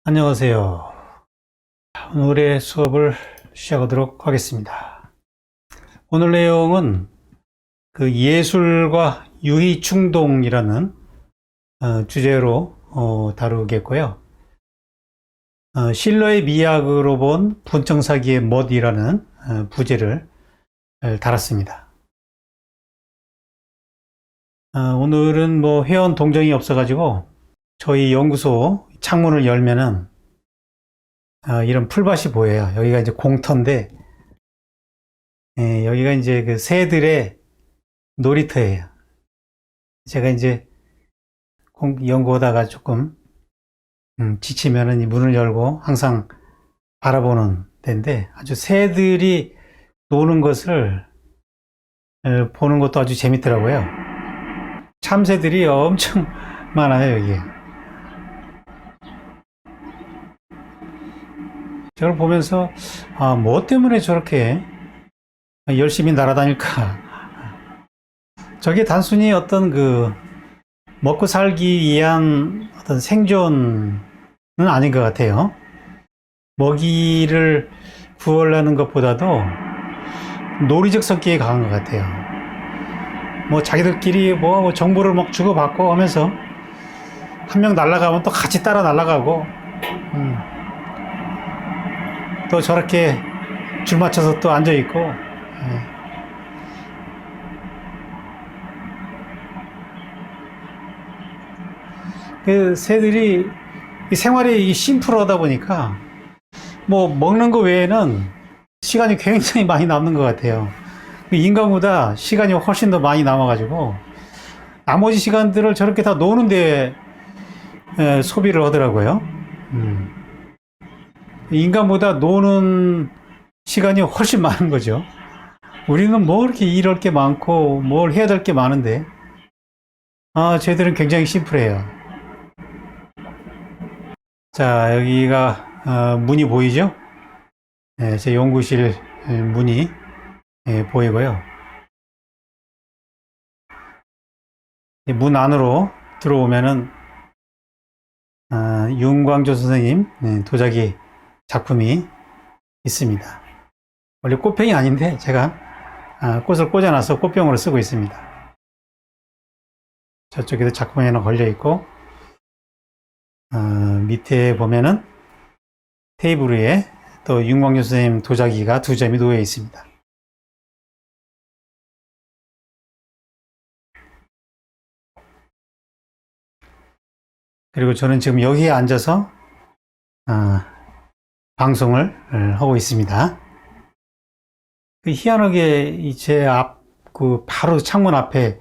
안녕하세요. 오늘의 수업을 시작하도록 하겠습니다. 오늘 내용은 그 예술과 유희 충동이라는 주제로 다루겠고요. 실러의 미학으로 본 분청사기의 멋이라는 부제를 달았습니다. 오늘은 회원 동정이 없어가지고 저희 연구소 창문을 열면은 이런 풀밭이 보여요. 여기가 이제 공터인데, 여기가 이제 그 새들의 놀이터예요. 제가 이제 연구하다가 조금 지치면은 이 문을 열고 항상 바라보는 데인데, 아주 새들이 노는 것을 보는 것도 아주 재밌더라고요. 참새들이 엄청 많아요, 여기에. 저걸 보면서 뭐 때문에 저렇게 열심히 날아다닐까. 저게 단순히 어떤 그 먹고 살기 위한 어떤 생존은 아닌 것 같아요. 먹이를 구하려는 것보다도 놀이적 성격이 강한 것 같아요. 뭐 자기들끼리 뭐 정보를 막 주고받고 하면서 한 명 날아가면 또 같이 따라 날아가고 또 저렇게 줄 맞춰서 또 앉아 있고, 그 새들이 생활이 심플하다 보니까 뭐 먹는 거 외에는 시간이 굉장히 많이 남는 것 같아요. 인간보다 시간이 훨씬 더 많이 남아가지고 나머지 시간들을 저렇게 다 노는데 소비를 하더라고요. 인간보다 노는 시간이 훨씬 많은 거죠. 우리는 뭐 이렇게 일할 게 많고 뭘 해야 될 게 많은데, 쟤들은 굉장히 심플해요. 자, 여기가 문이 보이죠? 제 연구실 문이 보이고요. 문 안으로 들어오면은 윤광조 선생님 도자기 작품이 있습니다. 원래 꽃병이 아닌데 제가 꽃을 꽂아놔서 꽃병으로 쓰고 있습니다. 저쪽에도 작품이 하나 걸려 있고, 밑에 보면은 테이블 위에 또 윤광조 선생님 도자기가 2점이 놓여 있습니다. 그리고 저는 지금 여기에 앉아서 방송을 하고 있습니다. 희한하게 제 바로 창문 앞에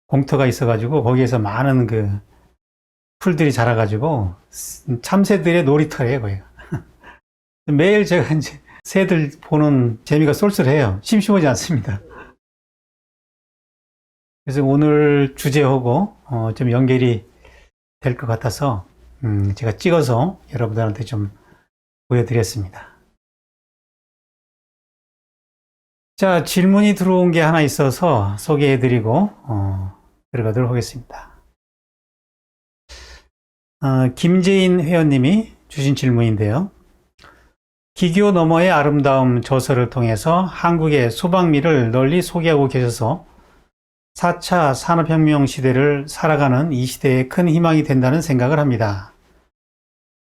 공터가 있어가지고 거기에서 많은 그 풀들이 자라가지고 참새들의 놀이터예요, 거기가. 매일 제가 이제 새들 보는 재미가 쏠쏠해요. 심심하지 않습니다. 그래서 오늘 주제하고 좀 연결이 될 것 같아서 제가 찍어서 여러분들한테 좀 보여드렸습니다. 자, 질문이 들어온 게 하나 있어서 소개해드리고 들어가도록 하겠습니다. 김재인 회원님이 주신 질문인데요. 기교 너머의 아름다움 저서를 통해서 한국의 소방미를 널리 소개하고 계셔서 4차 산업혁명 시대를 살아가는 이 시대에 큰 희망이 된다는 생각을 합니다.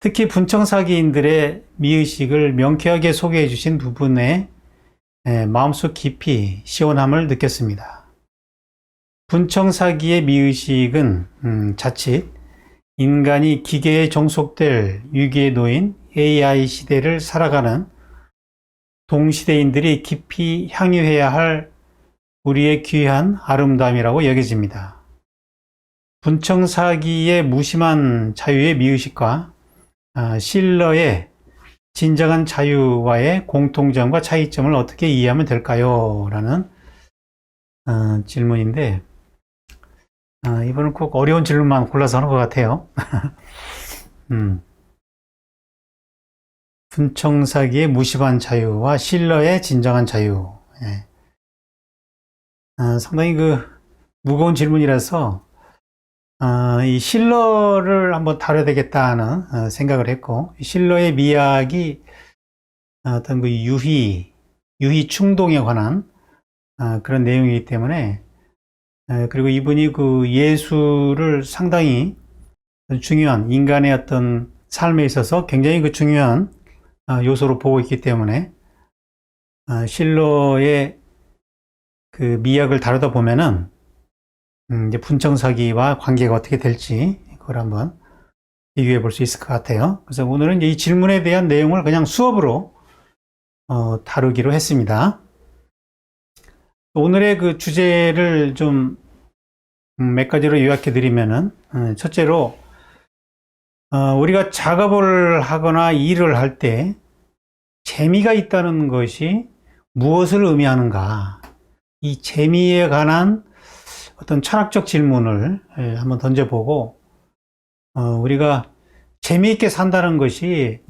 특히 분청사기인들의 미의식을 명쾌하게 소개해 주신 부분에 마음속 깊이 시원함을 느꼈습니다. 분청사기의 미의식은 자칫 인간이 기계에 종속될 위기에 놓인 AI 시대를 살아가는 동시대인들이 깊이 향유해야 할 우리의 귀한 아름다움이라고 여겨집니다. 분청사기의 무심한 자유의 미의식과 실러의 진정한 자유와의 공통점과 차이점을 어떻게 이해하면 될까요? 라는 질문인데, 이번은 꼭 어려운 질문만 골라서 하는 것 같아요. 분청사기의 무심한 자유와 실러의 진정한 자유. 상당히 무거운 질문이라서 이 실러를 한번 다뤄야 되겠다는 생각을 했고, 실러의 미학이 어떤 그 유희 충동에 관한 그런 내용이기 때문에, 그리고 이분이 그 예수를 상당히 중요한 인간의 어떤 삶에 있어서 굉장히 그 중요한 요소로 보고 있기 때문에 실러의 그 미학을 다루다 보면은 이제 분청사기와 관계가 어떻게 될지 그걸 한번 비교해 볼 수 있을 것 같아요. 그래서 오늘은 이제 이 질문에 대한 내용을 그냥 수업으로 다루기로 했습니다. 오늘의 그 주제를 좀 몇 가지로 요약해 드리면은 첫째로 우리가 작업을 하거나 일을 할 때 재미가 있다는 것이 무엇을 의미하는가? 이 재미에 관한 어떤 철학적 질문을 한번 던져보고, 우리가 재미있게 산다는 것이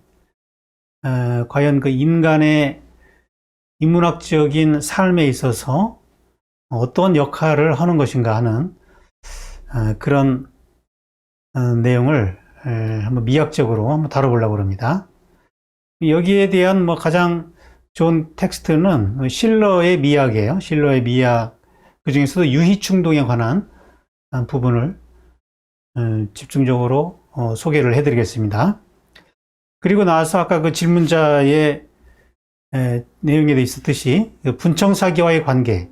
과연 그 인간의 인문학적인 삶에 있어서 어떤 역할을 하는 것인가 하는 그런 내용을 한번 미학적으로 한번 다뤄보려고 합니다. 여기에 대한 뭐 가장 좋은 텍스트는 실러의 미학이에요. 실러의 미학. 그 중에서도 유희충동에 관한 부분을 집중적으로 소개를 해드리겠습니다. 그리고 나서 아까 그 질문자의 내용에 있었듯이 분청사기와의 관계,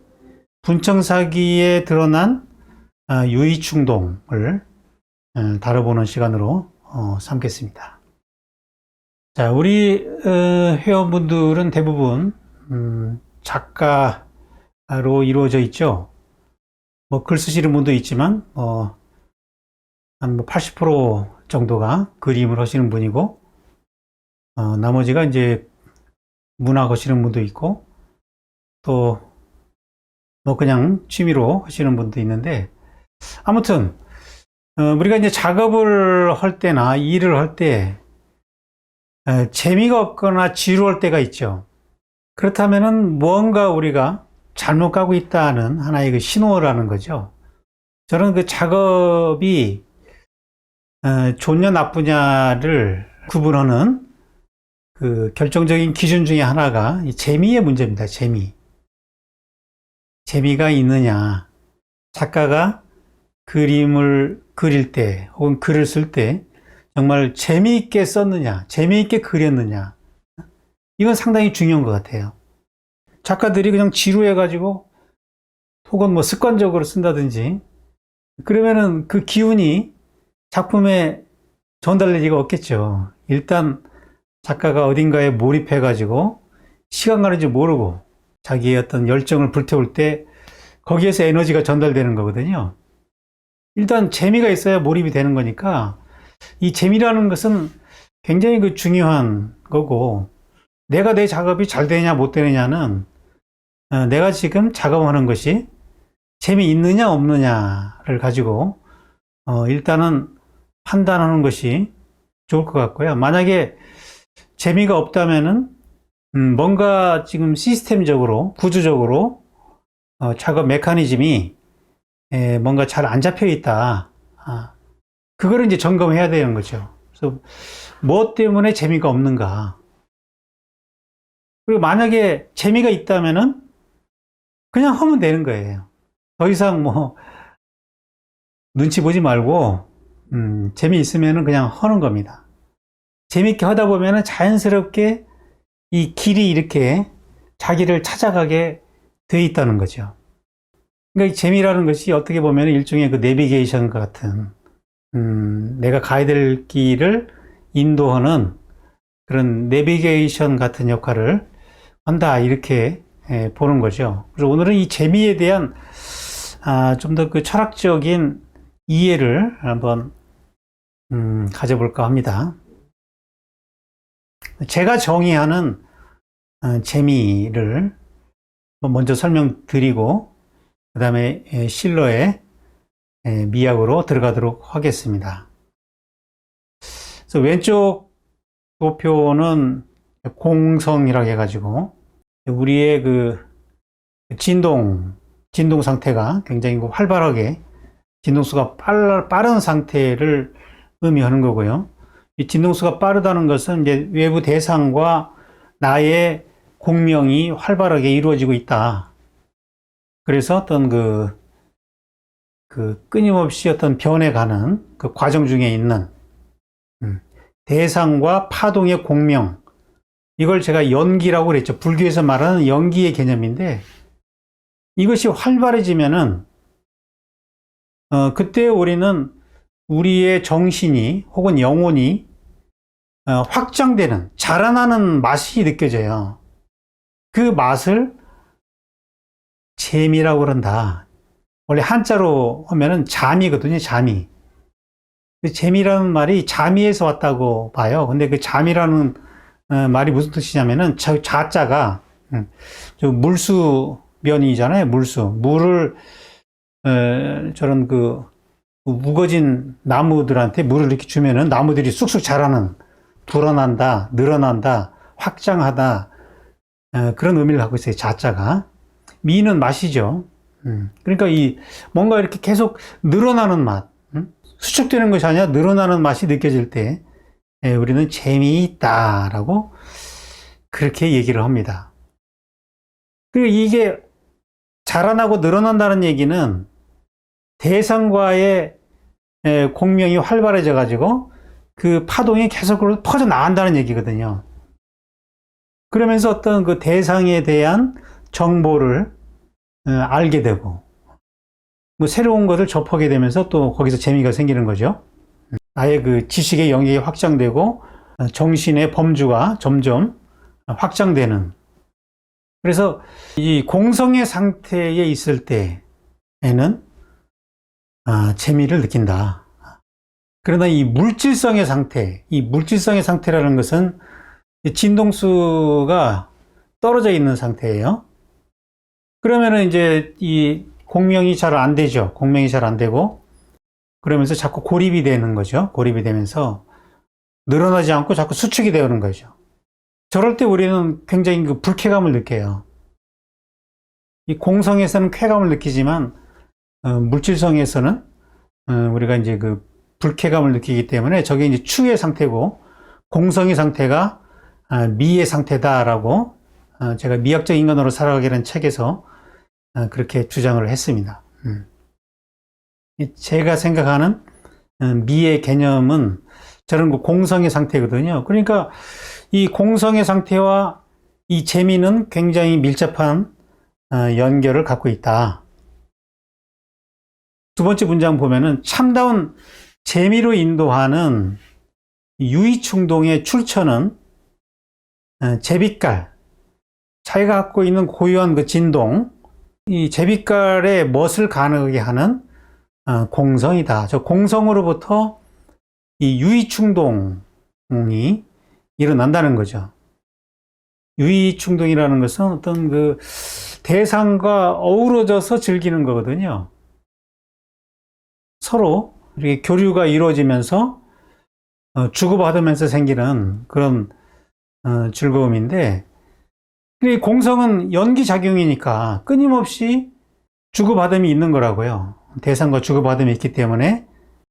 분청사기에 드러난 유희충동을 다뤄보는 시간으로 삼겠습니다. 자, 우리 회원분들은 대부분 작가로 이루어져 있죠. 뭐 글 쓰시는 분도 있지만 한 80% 정도가 그림을 하시는 분이고 나머지가 이제 문학 하시는 분도 있고 또 뭐 그냥 취미로 하시는 분도 있는데, 아무튼 우리가 이제 작업을 할 때나 일을 할 때 재미가 없거나 지루할 때가 있죠. 그렇다면은 뭔가 우리가 잘못 가고 있다는 하나의 그 신호라는 거죠. 저는 그 작업이 좋냐 나쁘냐를 구분하는 그 결정적인 기준 중에 하나가 이 재미의 문제입니다. 재미가 있느냐. 작가가 그림을 그릴 때 혹은 글을 쓸 때 정말 재미있게 썼느냐, 재미있게 그렸느냐. 이건 상당히 중요한 것 같아요. 작가들이 그냥 지루해가지고 혹은 뭐 습관적으로 쓴다든지 그러면은 그 기운이 작품에 전달되지가 없겠죠. 일단 작가가 어딘가에 몰입해가지고 시간 가는 줄 모르고 자기의 어떤 열정을 불태울 때 거기에서 에너지가 전달되는 거거든요. 일단 재미가 있어야 몰입이 되는 거니까 이 재미라는 것은 굉장히 그 중요한 거고, 내가 내 작업이 잘 되느냐 못 되느냐는 내가 지금 작업하는 것이 재미있느냐 없느냐를 가지고 일단은 판단하는 것이 좋을 것 같고요. 만약에 재미가 없다면은 뭔가 지금 시스템적으로 구조적으로 작업 메커니즘이 뭔가 잘 안 잡혀 있다. 그거를 이제 점검해야 되는 거죠. 그래서 무엇 때문에 재미가 없는가. 그리고 만약에 재미가 있다면은 그냥 하면 되는 거예요. 더 이상 뭐 눈치 보지 말고 재미있으면은 그냥 하는 겁니다. 재미있게 하다 보면은 자연스럽게 이 길이 이렇게 자기를 찾아가게 돼 있다는 거죠. 그러니까 이 재미라는 것이 어떻게 보면 일종의 그 내비게이션 같은 내가 가야 될 길을 인도하는 그런 내비게이션 같은 역할을 한다, 이렇게 보는 거죠. 그래서 오늘은 이 재미에 대한 좀 더 그 철학적인 이해를 한번 가져볼까 합니다. 제가 정의하는 재미를 먼저 설명드리고 그 다음에 실러의 미학으로 들어가도록 하겠습니다. 그래서 왼쪽 도표는 공성이라고 해가지고 우리의 그 진동 상태가 굉장히 활발하게 진동수가 빠른 상태를 의미하는 거고요. 이 진동수가 빠르다는 것은 이제 외부 대상과 나의 공명이 활발하게 이루어지고 있다. 그래서 어떤 그 끊임없이 어떤 변해가는 그 과정 중에 있는 대상과 파동의 공명, 이걸 제가 연기라고 그랬죠. 불교에서 말하는 연기의 개념인데, 이것이 활발해지면은 그때 우리는 우리의 정신이 혹은 영혼이 확장되는, 자라나는 맛이 느껴져요. 그 맛을 재미라고 그런다. 원래 한자로 하면은 잠이거든요, 잠이. 재미라는 말이 잠이에서 왔다고 봐요. 근데 그 잠이라는 말이 무슨 뜻이냐면은 자자가 물수면이잖아요, 물수. 물을 저런 그 무거진 나무들한테 물을 이렇게 주면은 나무들이 쑥쑥 자라는, 불어난다, 늘어난다, 확장하다, 그런 의미를 갖고 있어요, 자자가. 미는 맛이죠. 그러니까 뭔가 이렇게 계속 늘어나는 맛, 수축되는 것이 아니라 늘어나는 맛이 느껴질 때 우리는 재미있다라고 그렇게 얘기를 합니다. 그리고 이게 자라나고 늘어난다는 얘기는 대상과의 공명이 활발해져 가지고 그 파동이 계속 퍼져 나간다는 얘기거든요. 그러면서 어떤 그 대상에 대한 정보를 알게 되고, 뭐 새로운 것을 접하게 되면서 또 거기서 재미가 생기는 거죠. 나의 그 지식의 영역이 확장되고 정신의 범주가 점점 확장되는. 그래서 이 공성의 상태에 있을 때에는 재미를 느낀다. 그러나 이 물질성의 상태라는 것은 진동수가 떨어져 있는 상태예요. 그러면은 이제 이 공명이 잘 안 되죠. 공명이 잘 안 되고, 그러면서 자꾸 고립이 되는 거죠. 고립이 되면서 늘어나지 않고 자꾸 수축이 되는 거죠. 저럴 때 우리는 굉장히 그 불쾌감을 느껴요. 이 공성에서는 쾌감을 느끼지만 물질성에서는 우리가 이제 그 불쾌감을 느끼기 때문에 저게 이제 추의 상태고, 공성의 상태가 미의 상태다라고 제가 미학적 인간으로 살아가기라는 책에서 그렇게 주장을 했습니다. 제가 생각하는 미의 개념은 저런 그 공성의 상태거든요. 그러니까 이 공성의 상태와 이 재미는 굉장히 밀접한 연결을 갖고 있다. 두 번째 문장 보면은 참다운 재미로 인도하는 유의충동의 출처는 제빛깔, 자기가 갖고 있는 고유한 그 진동, 이 제빛깔의 멋을 가능하게 하는 공성이다. 저 공성으로부터 이 유의충동이 일어난다는 거죠. 유의충동이라는 것은 어떤 그 대상과 어우러져서 즐기는 거거든요. 서로 이렇게 교류가 이루어지면서 주고받으면서 생기는 그런 즐거움인데, 이 공성은 연기작용이니까 끊임없이 주고받음이 있는 거라고요. 대상과 주고받음이 있기 때문에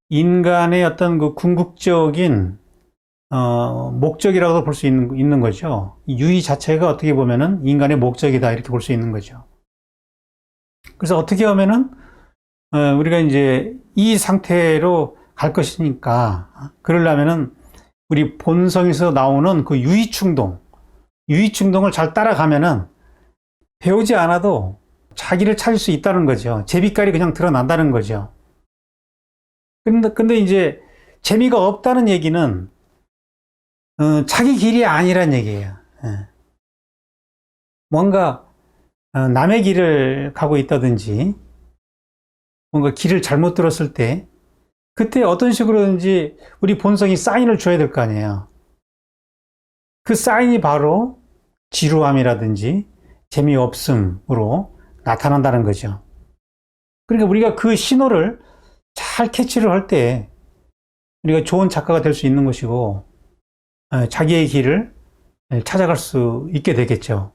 인간의 어떤 그 궁극적인 목적이라고 볼 수 있는 거죠. 유의 자체가 어떻게 보면은 인간의 목적이다, 이렇게 볼 수 있는 거죠. 그래서 어떻게 하면은 우리가 이제 이 상태로 갈 것이니까, 그러려면은 우리 본성에서 나오는 그 유의충동을 잘 따라가면은 배우지 않아도 자기를 찾을 수 있다는 거죠. 제빛깔이 그냥 드러난다는 거죠. 근데 이제 재미가 없다는 얘기는 자기 길이 아니란 얘기예요. 뭔가 남의 길을 가고 있다든지, 뭔가 길을 잘못 들었을 때 그때 어떤 식으로든지 우리 본성이 사인을 줘야 될 거 아니에요. 그 사인이 바로 지루함이라든지 재미없음으로 나타난다는 거죠. 그러니까 우리가 그 신호를 잘 캐치를 할 때 우리가 좋은 작가가 될 수 있는 것이고, 자기의 길을 찾아갈 수 있게 되겠죠.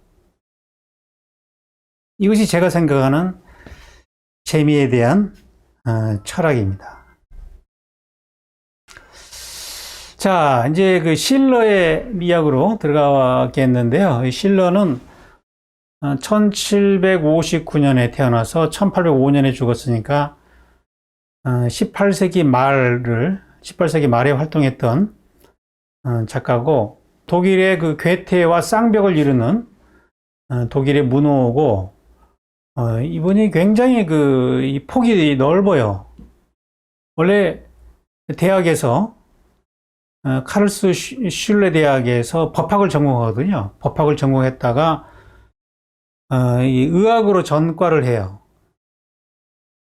이것이 제가 생각하는 재미에 대한 철학입니다. 자, 이제 그 실러의 미학으로 들어가겠는데요. 이 실러는 1759년에 태어나서 1805년에 죽었으니까 18세기 말에 활동했던 작가고, 독일의 그 괴테와 쌍벽을 이루는 독일의 문호고, 이분이 굉장히 이 폭이 넓어요. 원래 대학에서 카를스 슐레 대학에서 법학을 전공하거든요. 법학을 전공했다가 이 의학으로 전과를 해요.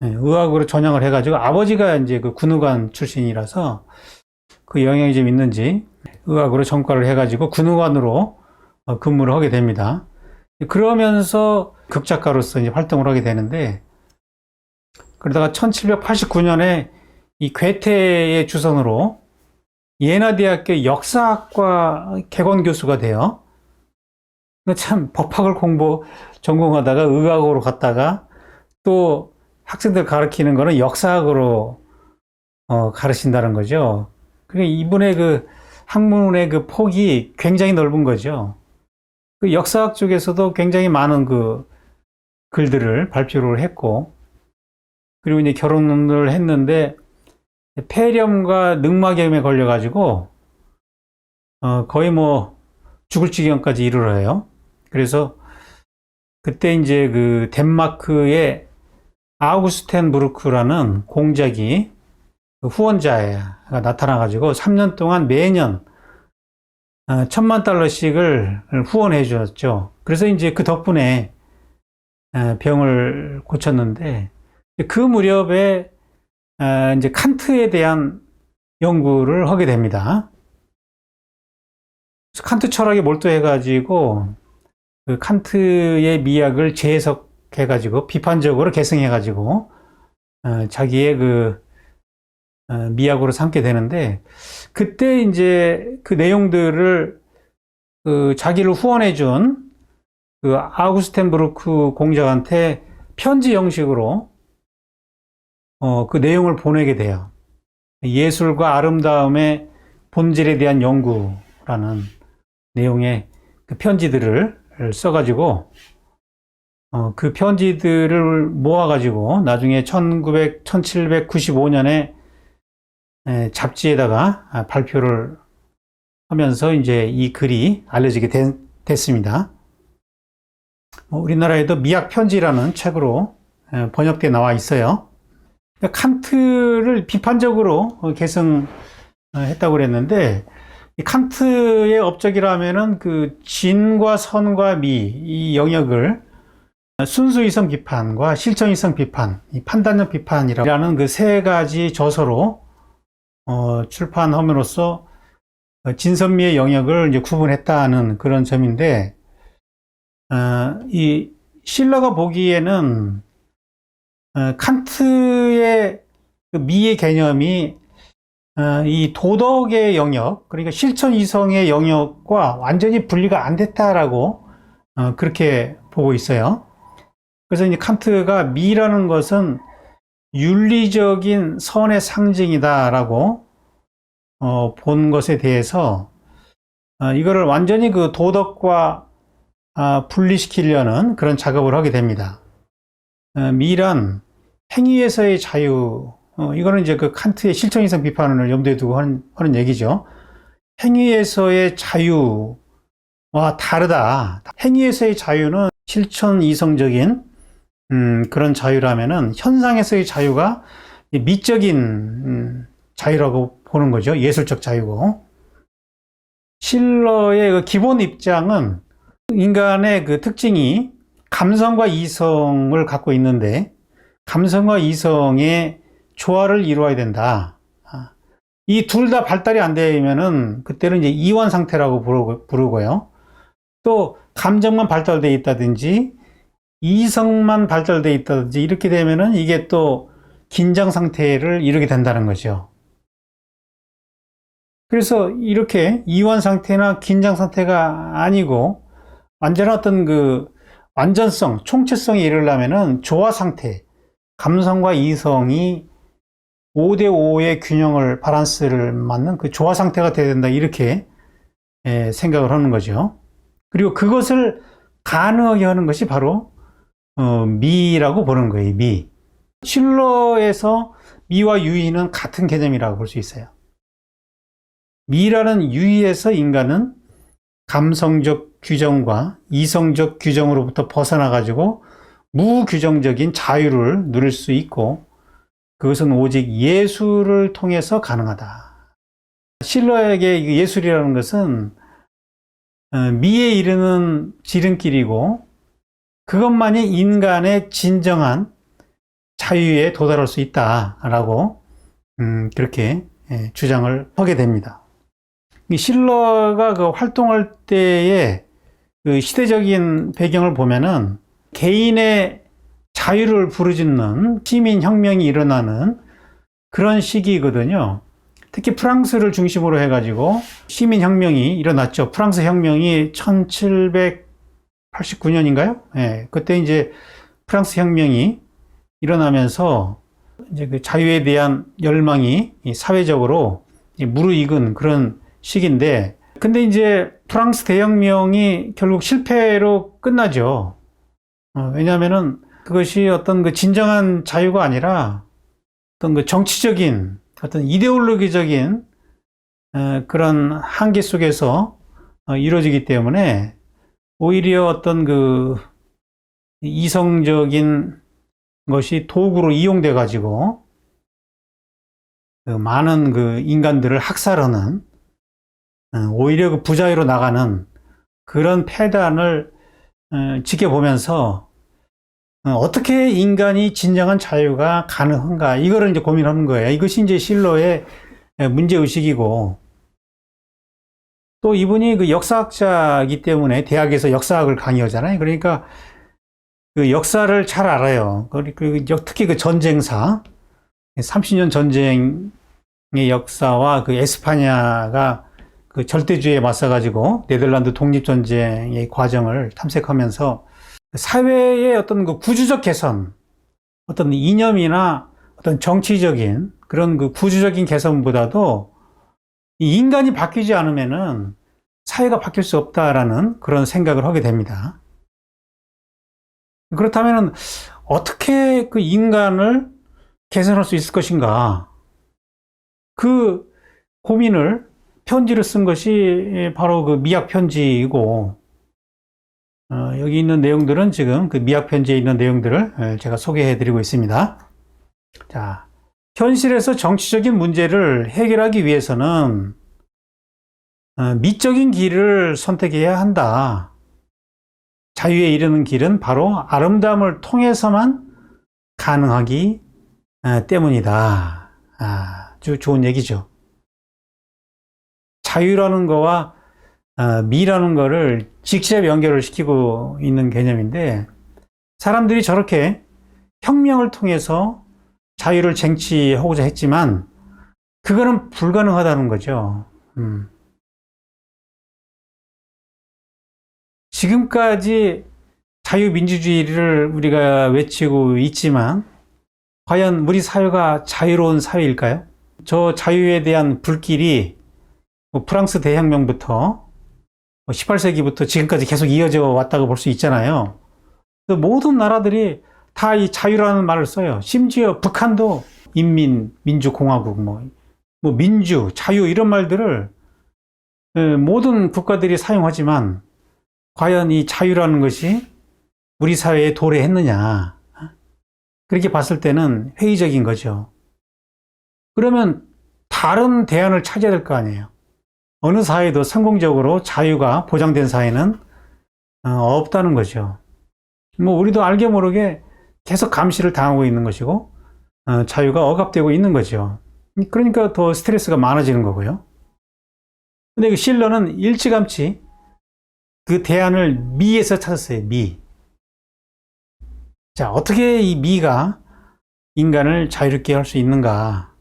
의학으로 전향을 해가지고, 아버지가 이제 그 군의관 출신이라서 그 영향이 좀 있는지 의학으로 전과를 해가지고 군의관으로 근무를 하게 됩니다. 그러면서 극작가로서 이제 활동을 하게 되는데, 그러다가 1789년에 이 괴테의 주선으로 예나 대학교 역사학과 객원 교수가 돼요. 참 법학을 전공하다가 의학으로 갔다가 또 학생들 가르치는 거는 역사학으로 가르친다는 거죠. 그러니까 이분의 그 학문의 그 폭이 굉장히 넓은 거죠. 그 역사학 쪽에서도 굉장히 많은 그 글들을 발표를 했고, 그리고 이제 결혼을 했는데 폐렴과 늑막염에 걸려가지고 거의 뭐 죽을 지경까지 이르러요. 그래서 그때 이제 그 덴마크의 아우구스텐부르크라는 공작이 후원자가 나타나가지고 3년 동안 매년 $10,000씩을 후원해 주었죠. 그래서 이제 그 덕분에 병을 고쳤는데, 그 무렵에 이제 칸트에 대한 연구를 하게 됩니다. 그래서 칸트 철학에 몰두해가지고 그 칸트의 미학을 재해석해가지고 비판적으로 개성해가지고 자기의 그 미학으로 삼게 되는데, 그때 이제 그 내용들을 자기를 후원해준 그 아우구스텐부르크 공작한테 편지 형식으로 그 내용을 보내게 돼요. 예술과 아름다움의 본질에 대한 연구라는 내용의 그 편지들을 써가지고 그 편지들을 모아가지고 나중에 1795년에 잡지에다가 발표를 하면서 이제 이 글이 알려지게 됐습니다. 우리나라에도 미학 편지라는 책으로 번역돼 나와 있어요. 칸트를 비판적으로 개성했다고 그랬는데, 이 칸트의 업적이라면은 그 진과 선과 미, 이 영역을 순수이성 비판과 실천이성 비판, 이 판단력 비판이라는 그 세 가지 저서로 출판함으로써 진선미의 영역을 이제 구분했다는 그런 점인데, 이 실러가 보기에는 칸트의 그 미의 개념이 이 도덕의 영역, 그러니까 실천 이성의 영역과 완전히 분리가 안 됐다라고 그렇게 보고 있어요. 그래서 이제 칸트가 미라는 것은 윤리적인 선의 상징이다라고 본 것에 대해서 이거를 완전히 그 도덕과 분리시키려는 그런 작업을 하게 됩니다. 미란 행위에서의 자유, 이거는 이제 그 칸트의 실천이성 비판을 염두에 두고 하는 얘기죠. 행위에서의 자유와 다르다. 행위에서의 자유는 실천 이성적인 그런 자유라면은 현상에서의 자유가 미적인 자유라고 보는 거죠. 예술적 자유고. 실러의 그 기본 입장은 인간의 그 특징이 감성과 이성을 갖고 있는데, 감성과 이성의 조화를 이루어야 된다. 이 둘 다 발달이 안 되면은 그때는 이제 이원 상태라고 부르고요. 또 감정만 발달되어 있다든지 이성만 발달되어 있다든지 이렇게 되면은 이게 또 긴장 상태를 이루게 된다는 거죠. 그래서 이렇게 이원 상태나 긴장 상태가 아니고 완전한 어떤 그 완전성, 총체성이 이르려면은 조화 상태, 감성과 이성이 5대5의 균형을, 바란스를 맞는 그 조화 상태가 돼야 된다. 이렇게 생각을 하는 거죠. 그리고 그것을 가능하게 하는 것이 바로 미라고 보는 거예요. 미. 실러에서 미와 유의는 같은 개념이라고 볼 수 있어요. 미라는 유의에서 인간은 감성적 규정과 이성적 규정으로부터 벗어나가지고 무규정적인 자유를 누릴 수 있고, 그것은 오직 예술을 통해서 가능하다. 실러에게 예술이라는 것은 미에 이르는 지름길이고, 그것만이 인간의 진정한 자유에 도달할 수 있다라고 그렇게 주장을 하게 됩니다. 실러가 그 활동할 때의 그 시대적인 배경을 보면은 개인의 자유를 부르짖는 시민혁명이 일어나는 그런 시기거든요. 특히 프랑스를 중심으로 해가지고 시민혁명이 일어났죠. 프랑스 혁명이 1789년인가요? 예, 그때 이제 프랑스 혁명이 일어나면서 이제 그 자유에 대한 열망이 사회적으로 무르익은 그런 시기인데, 근데 이제 프랑스 대혁명이 결국 실패로 끝나죠. 왜냐하면은 그것이 어떤 그 진정한 자유가 아니라 어떤 그 정치적인, 어떤 이데올로기적인 그런 한계 속에서 이루어지기 때문에 오히려 어떤 그 이성적인 것이 도구로 이용돼 가지고 그 많은 그 인간들을 학살하는, 오히려 그 부자유로 나가는 그런 패단을 지켜보면서 어떻게 인간이 진정한 자유가 가능한가, 이거를 이제 고민하는 거예요. 이것이 이제 실러의 문제의식이고, 또 이분이 그 역사학자이기 때문에 대학에서 역사학을 강의하잖아요. 그러니까 그 역사를 잘 알아요. 그리고 특히 그 전쟁사, 30년 전쟁의 역사와 그 에스파냐가 그 절대주의에 맞서가지고 네덜란드 독립전쟁의 과정을 탐색하면서 사회의 어떤 그 구조적 개선, 어떤 이념이나 어떤 정치적인 그런 그 구조적인 개선보다도 이 인간이 바뀌지 않으면은 사회가 바뀔 수 없다라는 그런 생각을 하게 됩니다. 그렇다면은 어떻게 그 인간을 개선할 수 있을 것인가? 그 고민을 편지를 쓴 것이 바로 그 미학 편지이고, 여기 있는 내용들은 지금 그 미학 편지에 있는 내용들을 제가 소개해 드리고 있습니다. 자, 현실에서 정치적인 문제를 해결하기 위해서는 미적인 길을 선택해야 한다. 자유에 이르는 길은 바로 아름다움을 통해서만 가능하기 때문이다. 아주 좋은 얘기죠. 자유라는 거와 미라는 거를 직접 연결을 시키고 있는 개념인데, 사람들이 저렇게 혁명을 통해서 자유를 쟁취하고자 했지만 그거는 불가능하다는 거죠. 지금까지 자유민주주의를 우리가 외치고 있지만 과연 우리 사회가 자유로운 사회일까요? 저 자유에 대한 불길이 프랑스 대혁명부터 18세기부터 지금까지 계속 이어져 왔다고 볼 수 있잖아요. 모든 나라들이 다 이 자유라는 말을 써요. 심지어 북한도 인민, 민주공화국, 민주, 자유 이런 말들을 모든 국가들이 사용하지만 과연 이 자유라는 것이 우리 사회에 도래했느냐, 그렇게 봤을 때는 회의적인 거죠. 그러면 다른 대안을 찾아야 될 거 아니에요. 어느 사회도 성공적으로 자유가 보장된 사회는 없다는 거죠. 우리도 알게 모르게 계속 감시를 당하고 있는 것이고 자유가 억압되고 있는 거죠. 그러니까 더 스트레스가 많아지는 거고요. 근데 그 실러는 일찌감치 그 대안을 미에서 찾았어요. 미. 자, 어떻게 이 미가 인간을 자유롭게 할 수 있는가?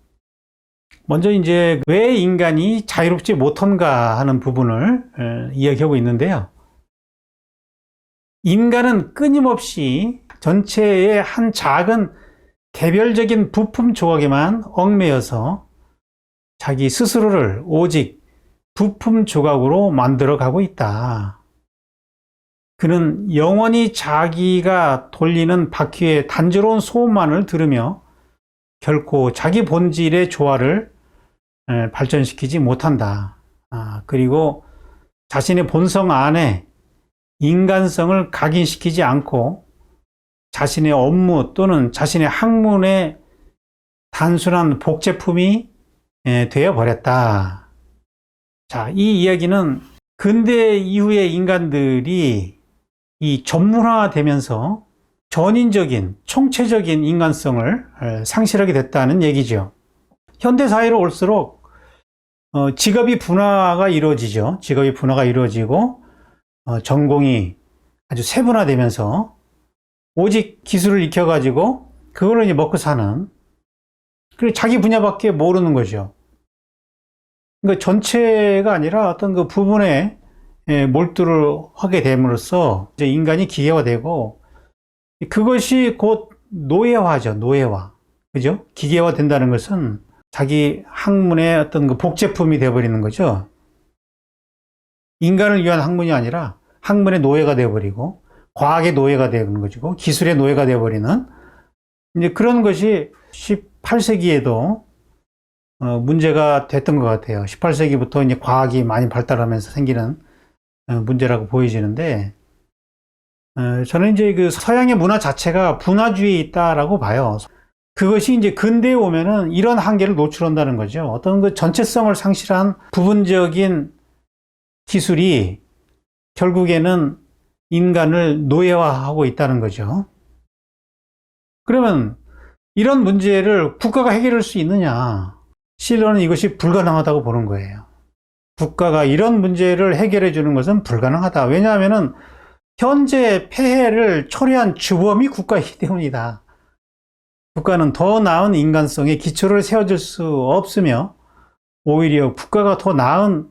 먼저 이제 왜 인간이 자유롭지 못한가 하는 부분을 이야기하고 있는데요. 인간은 끊임없이 전체의 한 작은 개별적인 부품 조각에만 얽매여서 자기 스스로를 오직 부품 조각으로 만들어 가고 있다. 그는 영원히 자기가 돌리는 바퀴의 단조로운 소음만을 들으며 결코 자기 본질의 조화를 발전시키지 못한다. 그리고 자신의 본성 안에 인간성을 각인시키지 않고 자신의 업무 또는 자신의 학문의 단순한 복제품이 되어버렸다. 자, 이 이야기는 근대 이후의 인간들이 이 전문화되면서 전인적인, 총체적인 인간성을 상실하게 됐다는 얘기죠. 현대사회로 올수록 직업이 분화가 이루어지죠. 직업이 분화가 이루어지고 전공이 아주 세분화되면서 오직 기술을 익혀가지고 그걸로 이제 먹고 사는, 그리고 자기 분야밖에 모르는 거죠. 그러니까 전체가 아니라 어떤 그 부분에 몰두를 하게 됨으로써 이제 인간이 기계화되고, 그것이 곧 노예화죠. 노예화. 그죠? 기계화 된다는 것은 자기 학문의 어떤 그 복제품이 되어버리는 거죠. 인간을 위한 학문이 아니라 학문의 노예가 되어버리고, 과학의 노예가 되는 거죠. 기술의 노예가 되어버리는, 이제 그런 것이 18세기에도 문제가 됐던 것 같아요. 18세기부터 이제 과학이 많이 발달하면서 생기는 문제라고 보여지는데, 저는 이제 그 서양의 문화 자체가 분화주의에 있다라고 봐요. 그것이 이제 근대에 오면은 이런 한계를 노출한다는 거죠. 어떤 그 전체성을 상실한 부분적인 기술이 결국에는 인간을 노예화하고 있다는 거죠. 그러면 이런 문제를 국가가 해결할 수 있느냐? 실로는 이것이 불가능하다고 보는 거예요. 국가가 이런 문제를 해결해 주는 것은 불가능하다. 왜냐하면은 현재 폐해를 초래한 주범이 국가이기 때문이다. 국가는 더 나은 인간성의 기초를 세워줄 수 없으며 오히려 국가가 더 나은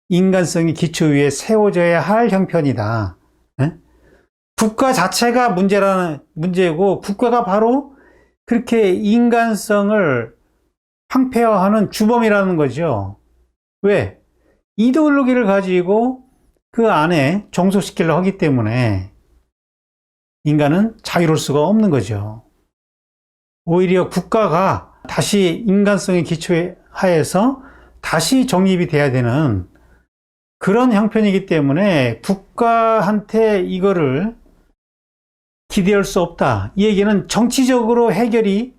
인간성의 기초 위에 세워져야 할 형편이다. 국가 자체가 문제고 국가가 바로 그렇게 인간성을 황폐화하는 주범이라는 거죠. 왜? 이데올로기를 가지고 그 안에 종속시키려고 하기 때문에 인간은 자유로울 수가 없는 거죠. 오히려 국가가 다시 인간성의 기초에 하에서 다시 정립이 돼야 되는 그런 형편이기 때문에 국가한테 이거를 기대할 수 없다. 이 얘기는 정치적으로 해결이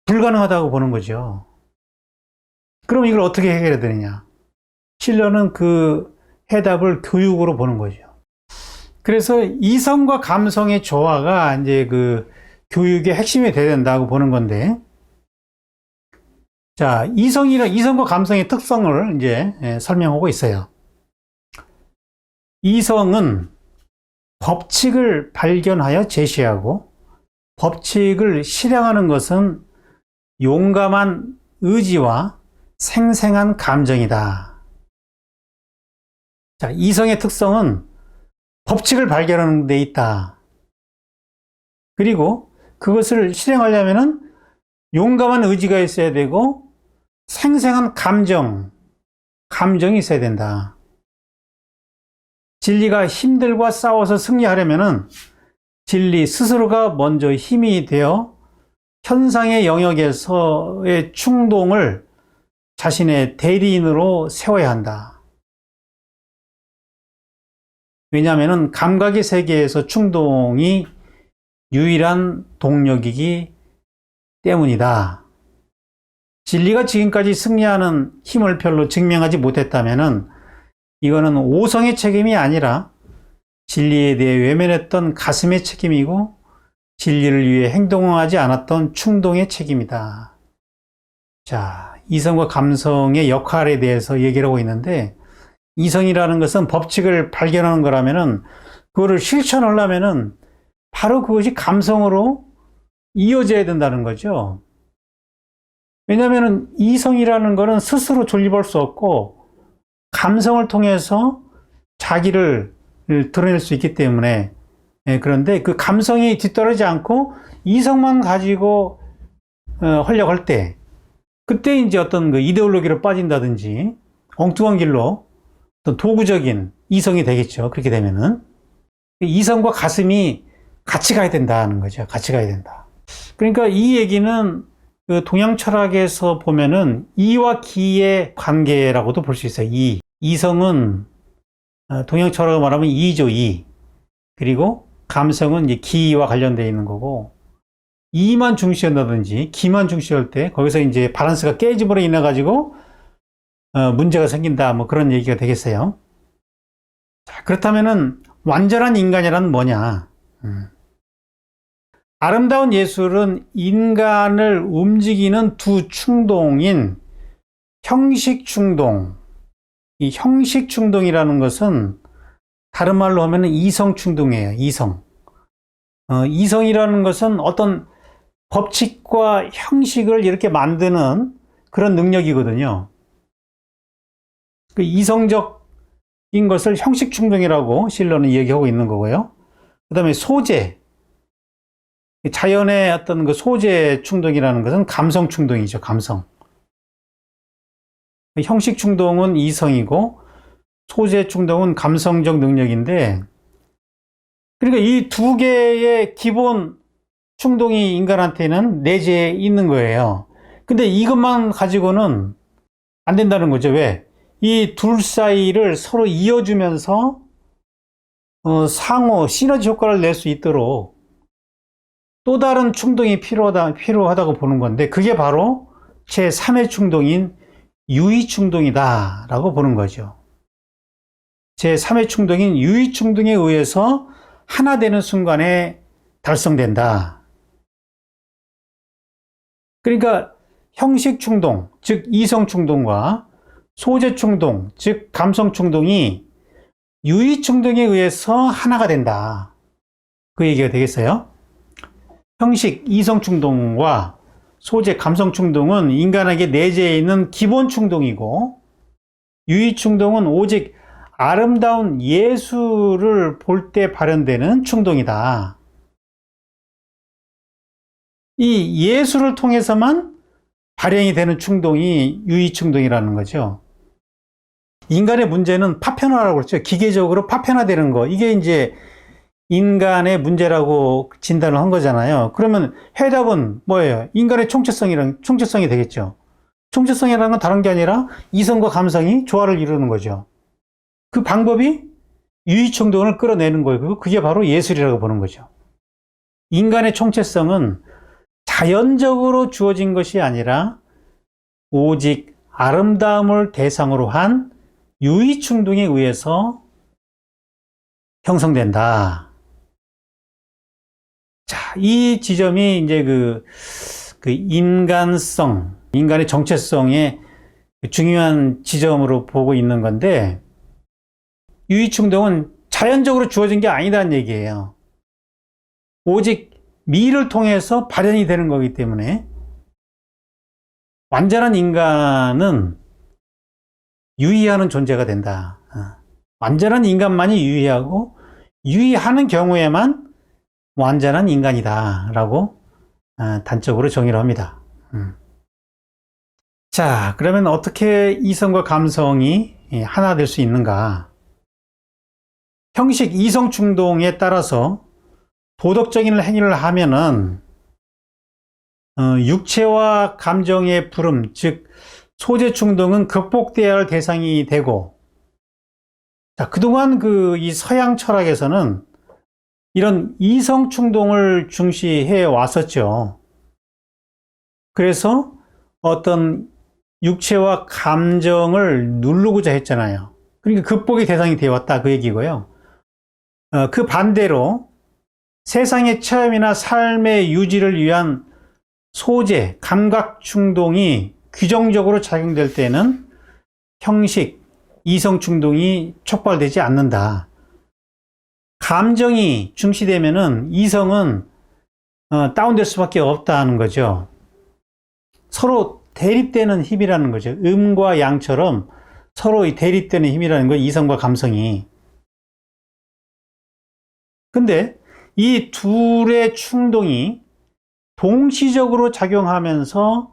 불가능하다고 보는 거죠. 그럼 이걸 어떻게 해결해야 되느냐? 실러는 그 해답을 교육으로 보는 거죠. 그래서 이성과 감성의 조화가 이제 그 교육의 핵심이 돼야 된다고 보는 건데, 자, 이성과 감성의 특성을 이제 설명하고 있어요. 이성은 법칙을 발견하여 제시하고 법칙을 실행하는 것은 용감한 의지와 생생한 감정이다. 자, 이성의 특성은 법칙을 발견하는 데 있다. 그리고 그것을 실행하려면은 용감한 의지가 있어야 되고 생생한 감정이 있어야 된다. 진리가 힘들과 싸워서 승리하려면은 진리 스스로가 먼저 힘이 되어 현상의 영역에서의 충동을 자신의 대리인으로 세워야 한다. 왜냐하면 감각의 세계에서 충동이 유일한 동력이기 때문이다. 진리가 지금까지 승리하는 힘을 별로 증명하지 못했다면 이거는 오성의 책임이 아니라 진리에 대해 외면했던 가슴의 책임이고 진리를 위해 행동하지 않았던 충동의 책임이다. 자, 이성과 감성의 역할에 대해서 얘기를 하고 있는데, 이성이라는 것은 법칙을 발견하는 거라면은 그거를 실천하려면은 바로 그것이 감성으로 이어져야 된다는 거죠. 왜냐하면 이성이라는 것은 스스로 존립할 수 없고 감성을 통해서 자기를 드러낼 수 있기 때문에, 그런데 그 감성이 뒤떨어지지 않고 이성만 가지고 하려고 할 때, 그때 이제 어떤 그 이데올로기로 빠진다든지 엉뚱한 길로 어떤 도구적인 이성이 되겠죠. 그렇게 되면은 이성과 가슴이 같이 가야 된다는 거죠. 같이 가야 된다. 그러니까 이 얘기는 그 동양 철학에서 보면은 이와 기의 관계라고도 볼 수 있어요. 이성은 동양 철학을 말하면 이죠, 이. 그리고 감성은 이제 기와 관련되어 있는 거고, 이만 중시한다든지 기만 중시할 때 거기서 이제 밸런스가 깨짐으로 인해 가지고 문제가 생긴다, 뭐 그런 얘기가 되겠어요. 자, 그렇다면은 완전한 인간이란 뭐냐? 아름다운 예술은 인간을 움직이는 두 충동인 형식 충동. 이 형식 충동이라는 것은 다른 말로 하면 이성 충동이에요. 이성. 이성이라는 것은 어떤 법칙과 형식을 이렇게 만드는 그런 능력이거든요. 그 이성적인 것을 형식 충동이라고 실러는 얘기하고 있는 거고요. 그 다음에 소재. 자연의 어떤 그 소재 충동이라는 것은 감성 충동이죠. 감성. 형식 충동은 이성이고 소재 충동은 감성적 능력인데, 그러니까 이 두 개의 기본 충동이 인간한테는 내재해 있는 거예요. 근데 이것만 가지고는 안 된다는 거죠. 왜? 이 둘 사이를 서로 이어주면서 상호 시너지 효과를 낼 수 있도록 또 다른 충동이 필요하다고 보는 건데, 그게 바로 제3의 충동인 유의 충동이다 라고 보는 거죠. 제3의 충동인 유의 충동에 의해서 하나 되는 순간에 달성된다. 그러니까 형식 충동, 즉 이성 충동과 소재 충동, 즉 감성 충동이 유의 충동에 의해서 하나가 된다. 그 얘기가 되겠어요. 형식 이성 충동과 소재 감성 충동은 인간에게 내재해 있는 기본 충동이고, 유의 충동은 오직 아름다운 예술을 볼 때 발현되는 충동이다. 이 예술을 통해서만 발현이 되는 충동이 유의 충동이라는 거죠. 인간의 문제는 파편화라고 그랬죠. 기계적으로 파편화되는 거. 이게 이제 인간의 문제라고 진단을 한 거잖아요. 그러면 해답은 뭐예요? 인간의 총체성이 되겠죠. 총체성이라는 건 다른 게 아니라 이성과 감성이 조화를 이루는 거죠. 그 방법이 유의 충동을 끌어내는 거고, 그게 바로 예술이라고 보는 거죠. 인간의 총체성은 자연적으로 주어진 것이 아니라 오직 아름다움을 대상으로 한 유의 충동에 의해서 형성된다. 자, 이 지점이 이제 그 인간성, 인간의 정체성의 중요한 지점으로 보고 있는 건데, 유의 충동은 자연적으로 주어진 게 아니다는 얘기예요. 오직 미를 통해서 발현이 되는 거기 때문에 완전한 인간은 유의하는 존재가 된다. 완전한 인간만이 유의하고, 유의하는 경우에만 완전한 인간이다 라고 단적으로 정의를 합니다. 자, 그러면 어떻게 이성과 감성이 하나 될 수 있는가? 형식 이성 충동에 따라서 도덕적인 행위를 하면은 육체와 감정의 부름, 즉 소재 충동은 극복돼야 할 대상이 되고, 자, 그동안 이 서양 철학에서는 이런 이성 충동을 중시해 왔었죠. 그래서 어떤 육체와 감정을 누르고자 했잖아요. 그러니까 극복의 대상이 되어 왔다, 그 얘기고요. 그 반대로 세상의 체험이나 삶의 유지를 위한 소재, 감각 충동이 규정적으로 작용될 때는 형식, 이성 충동이 촉발되지 않는다. 감정이 중시되면은 이성은 다운될 수밖에 없다는 거죠. 서로 대립되는 힘이라는 거죠. 음과 양처럼 서로 대립되는 힘이라는 거, 이성과 감성이. 근데 이 둘의 충동이 동시적으로 작용하면서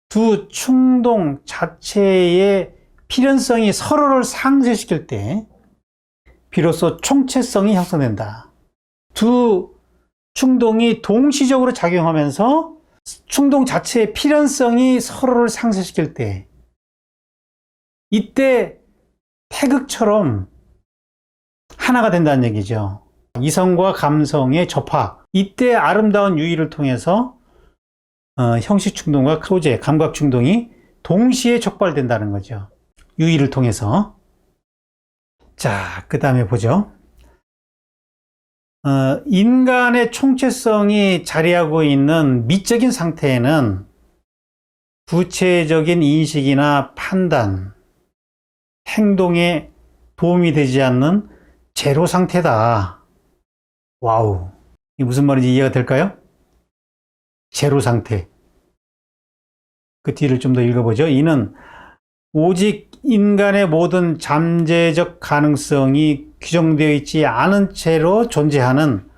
두 충동 자체의 필연성이 서로를 상쇄시킬 때 비로소 총체성이 형성된다. 두 충동이 동시적으로 작용하면서 충동 자체의 필연성이 서로를 상쇄시킬 때 이때 태극처럼 하나가 된다는 얘기죠. 이성과 감성의 접합. 이때 아름다운 유의를 통해서 형식 충동과 소재, 감각 충동이 동시에 촉발된다는 거죠. 유의를 통해서. 자, 그 다음에 보죠. 인간의 총체성이 자리하고 있는 미적인 상태에는 구체적인 인식이나 판단, 행동에 도움이 되지 않는 제로 상태다. 와우. 이게 무슨 말인지 이해가 될까요? 제로 상태. 그 뒤를 좀 더 읽어보죠. 이는 오직 인간의 모든 잠재적 가능성이 규정되어 있지 않은 채로 존재하는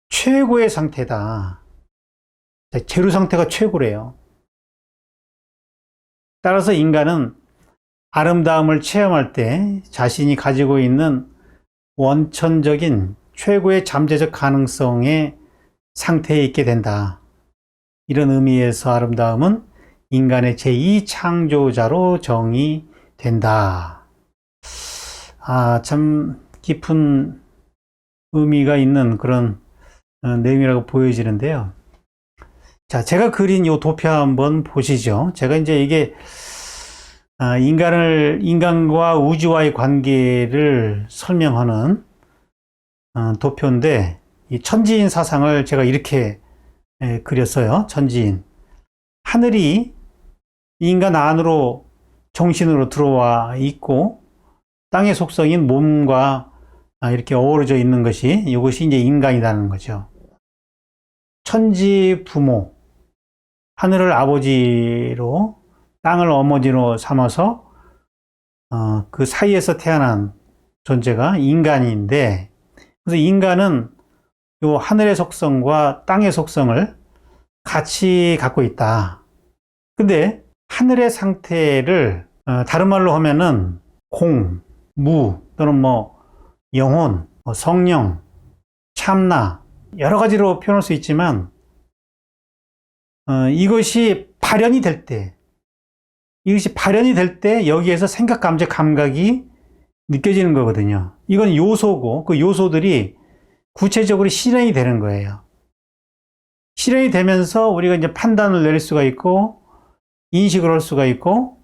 최고의 상태다. 제로 상태가 최고래요. 따라서 인간은 아름다움을 체험할 때 자신이 가지고 있는 원천적인 최고의 잠재적 가능성의 상태에 있게 된다. 이런 의미에서 아름다움은 인간의 제2창조자로 정의된다. 참 깊은 의미가 있는 그런 내용이라고 보여지는데요. 자, 제가 그린 이 도표 한번 보시죠. 제가 이제 이게 인간과 우주와의 관계를 설명하는 도표인데, 이 천지인 사상을 제가 이렇게 그렸어요. 천지인. 하늘이 인간 안으로 정신으로 들어와 있고, 땅의 속성인 몸과 이렇게 어우러져 있는 것이, 이것이 이제 인간이라는 거죠. 천지 부모, 하늘을 아버지로, 땅을 어머니로 삼아서 그 사이에서 태어난 존재가 인간인데, 그래서 인간은 요 하늘의 속성과 땅의 속성을 같이 갖고 있다. 근데 하늘의 상태를 다른 말로 하면은 공, 무 또는 영혼, 성령, 참나 여러 가지로 표현할 수 있지만 이것이 발현이 될 때 여기에서 생각, 감정, 감각이 느껴지는 거거든요. 이건 요소고 그 요소들이 구체적으로 실현이 되는 거예요. 실현이 되면서 우리가 이제 판단을 내릴 수가 있고 인식을 할 수가 있고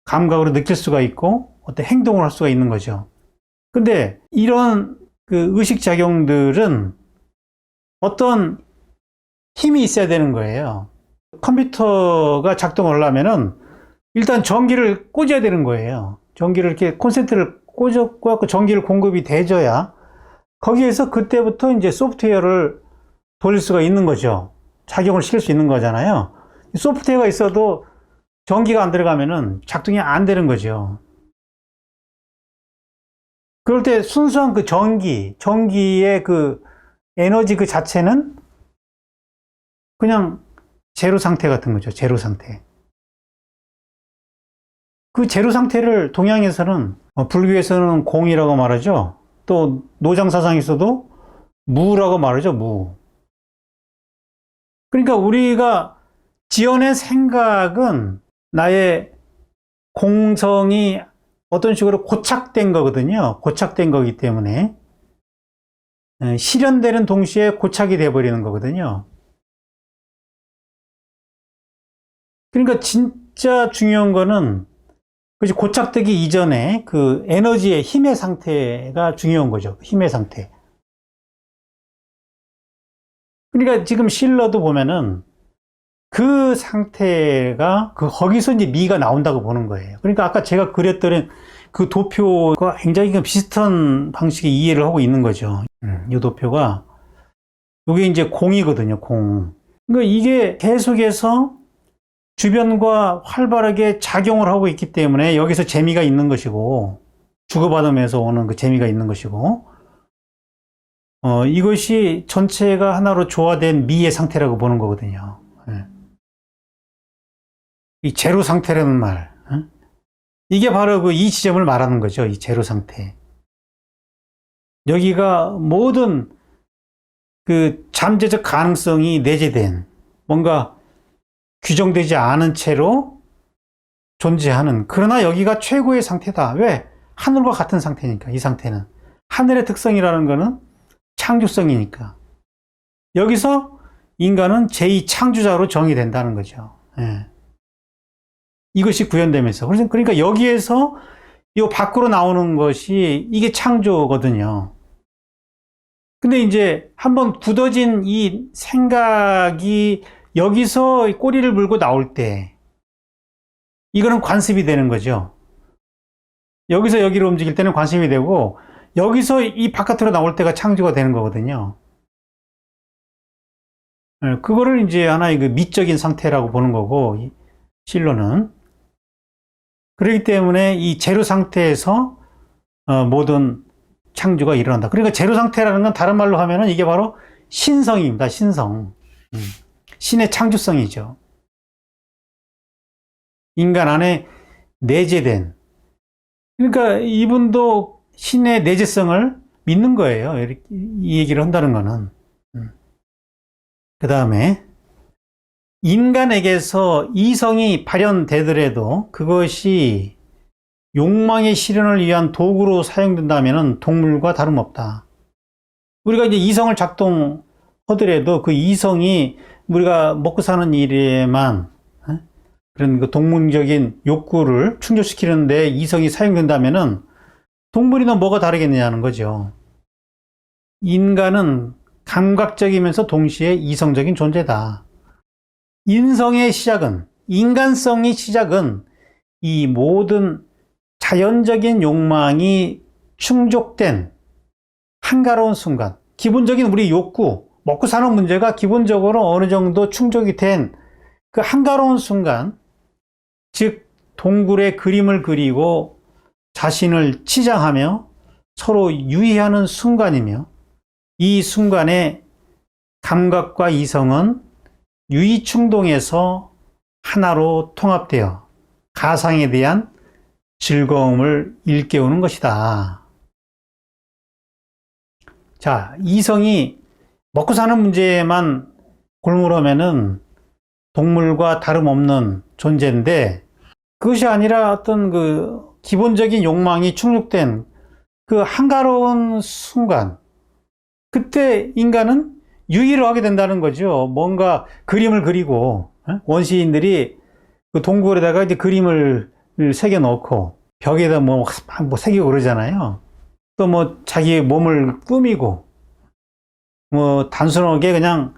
감각으로 느낄 수가 있고 어떤 행동을 할 수가 있는 거죠. 근데 이런 그 의식작용들은 어떤 힘이 있어야 되는 거예요. 컴퓨터가 작동을 하려면은 일단 전기를 꽂아야 되는 거예요. 전기를 이렇게 콘센트를 꽂고 전기를 공급이 돼줘야 거기에서 그때부터 이제 소프트웨어를 돌릴 수가 있는 거죠. 작용을 시킬 수 있는 거잖아요. 소프트웨어가 있어도 전기가 안 들어가면은 작동이 안 되는 거죠. 그럴 때 순수한 그 전기의 그 에너지 그 자체는 그냥 제로 상태 같은 거죠. 제로 상태. 그 제로 상태를 동양에서는 불교에서는 공이라고 말하죠. 또 노장사상에서도 무라고 말하죠. 무. 그러니까 우리가 지어낸 생각은 나의 공성이 어떤 식으로 고착된 거거든요. 고착된 거기 때문에 실현되는 동시에 고착이 돼버리는 거거든요. 그러니까 진짜 중요한 거는 그것이 고착되기 이전에 그 에너지의 힘의 상태가 중요한 거죠. 힘의 상태. 그러니까 지금 실러도 보면은 그 상태가 거기서 이제 미가 나온다고 보는 거예요. 그러니까 아까 제가 그렸던 그 도표가 굉장히 비슷한 방식의 이해를 하고 있는 거죠. 이 도표가 이게 이제 공이거든요. 공. 그러니까 이게 계속해서 주변과 활발하게 작용을 하고 있기 때문에 여기서 재미가 있는 것이고 주고받으면서 오는 그 재미가 있는 것이고 이것이 전체가 하나로 조화된 미의 상태라고 보는 거거든요. 예. 이 제로 상태라는 말, 이게 바로 그 이 지점을 말하는 거죠. 이 제로 상태. 여기가 모든 그 잠재적 가능성이 내재된 뭔가 규정되지 않은 채로 존재하는, 그러나 여기가 최고의 상태다. 왜? 하늘과 같은 상태니까. 이 상태는 하늘의 특성이라는 것은 창조성이니까. 여기서 인간은 제2 창조자로 정의된다는 거죠. 예. 이것이 구현되면서. 그러니까 여기에서 이 밖으로 나오는 것이 이게 창조거든요. 근데 이제 한번 굳어진 이 생각이 여기서 꼬리를 물고 나올 때, 이거는 관습이 되는 거죠. 여기서 여기로 움직일 때는 관습이 되고, 여기서 이 바깥으로 나올 때가 창조가 되는 거거든요. 그거를 이제 하나의 그 미적인 상태라고 보는 거고, 실로는. 그렇기 때문에 이 제로 상태에서 모든 창조가 일어난다. 그러니까 제로 상태라는 건 다른 말로 하면은 이게 바로 신성입니다. 신성. 신의 창조성이죠. 인간 안에 내재된. 그러니까 이분도 신의 내재성을 믿는 거예요. 이렇게 이 얘기를 한다는 거는. 그 다음에 인간에게서 이성이 발현되더라도 그것이 욕망의 실현을 위한 도구로 사용된다면 동물과 다름없다. 우리가 이제 이성을 작동하더라도 그 이성이 우리가 먹고 사는 일에만 그런 그 동물적인 욕구를 충족시키는데 이성이 사용된다면 동물이나 뭐가 다르겠느냐는 거죠. 인간은 감각적이면서 동시에 이성적인 존재다. 인성의 시작은, 인간성의 시작은 이 모든 자연적인 욕망이 충족된 한가로운 순간, 기본적인 우리 욕구, 먹고 사는 문제가 기본적으로 어느 정도 충족이 된 그 한가로운 순간, 즉 동굴에 그림을 그리고 자신을 치장하며 서로 유의하는 순간이며, 이 순간에 감각과 이성은 유의충동에서 하나로 통합되어 가상에 대한 즐거움을 일깨우는 것이다. 자, 이성이 먹고 사는 문제에만 골몰하면은 동물과 다름없는 존재인데, 그것이 아니라 어떤 그 기본적인 욕망이 충족된 그 한가로운 순간, 그때 인간은 유의를 하게 된다는 거죠. 뭔가 그림을 그리고, 원시인들이 그 동굴에다가 이제 그림을 새겨 넣고 벽에다 뭐 새기고 그러잖아요. 또 뭐 자기 몸을 꾸미고, 뭐 단순하게 그냥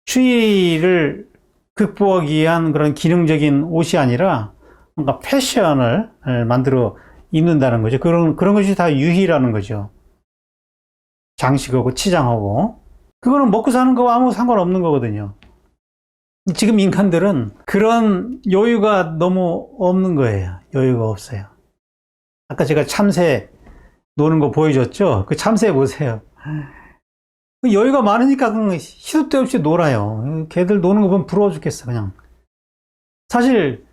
추위를 극복하기 위한 그런 기능적인 옷이 아니라 뭔가 패션을 만들어 입는다는 거죠. 그런 것이 다 유희라는 거죠. 장식하고 치장하고. 그거는 먹고 사는 거와 아무 상관없는 거거든요. 지금 인간들은 그런 여유가 너무 없는 거예요. 여유가 없어요. 아까 제가 참새 노는 거 보여줬죠? 그 참새 보세요. 여유가 많으니까 시도 때 없이 놀아요. 걔들 노는 거 보면 부러워 죽겠어, 그냥. 사실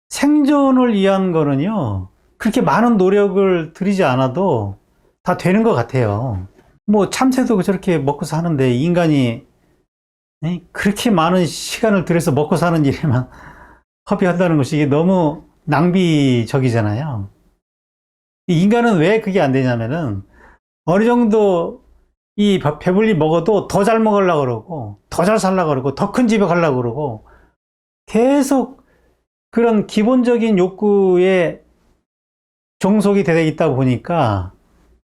생존을 위한 거는요, 그렇게 많은 노력을 들이지 않아도 다 되는 것 같아요. 뭐 참새도 저렇게 먹고 사는데 인간이 그렇게 많은 시간을 들여서 먹고 사는 일에만 허비한다는 것이 이게 너무 낭비적이잖아요. 인간은 왜 그게 안 되냐면은 어느 정도 이 배불리 먹어도 더 잘 먹으려고 그러고, 더 잘 살려고 그러고, 더 큰 집에 가려고 그러고, 계속 그런 기본적인 욕구에 종속이 되어 있다 보니까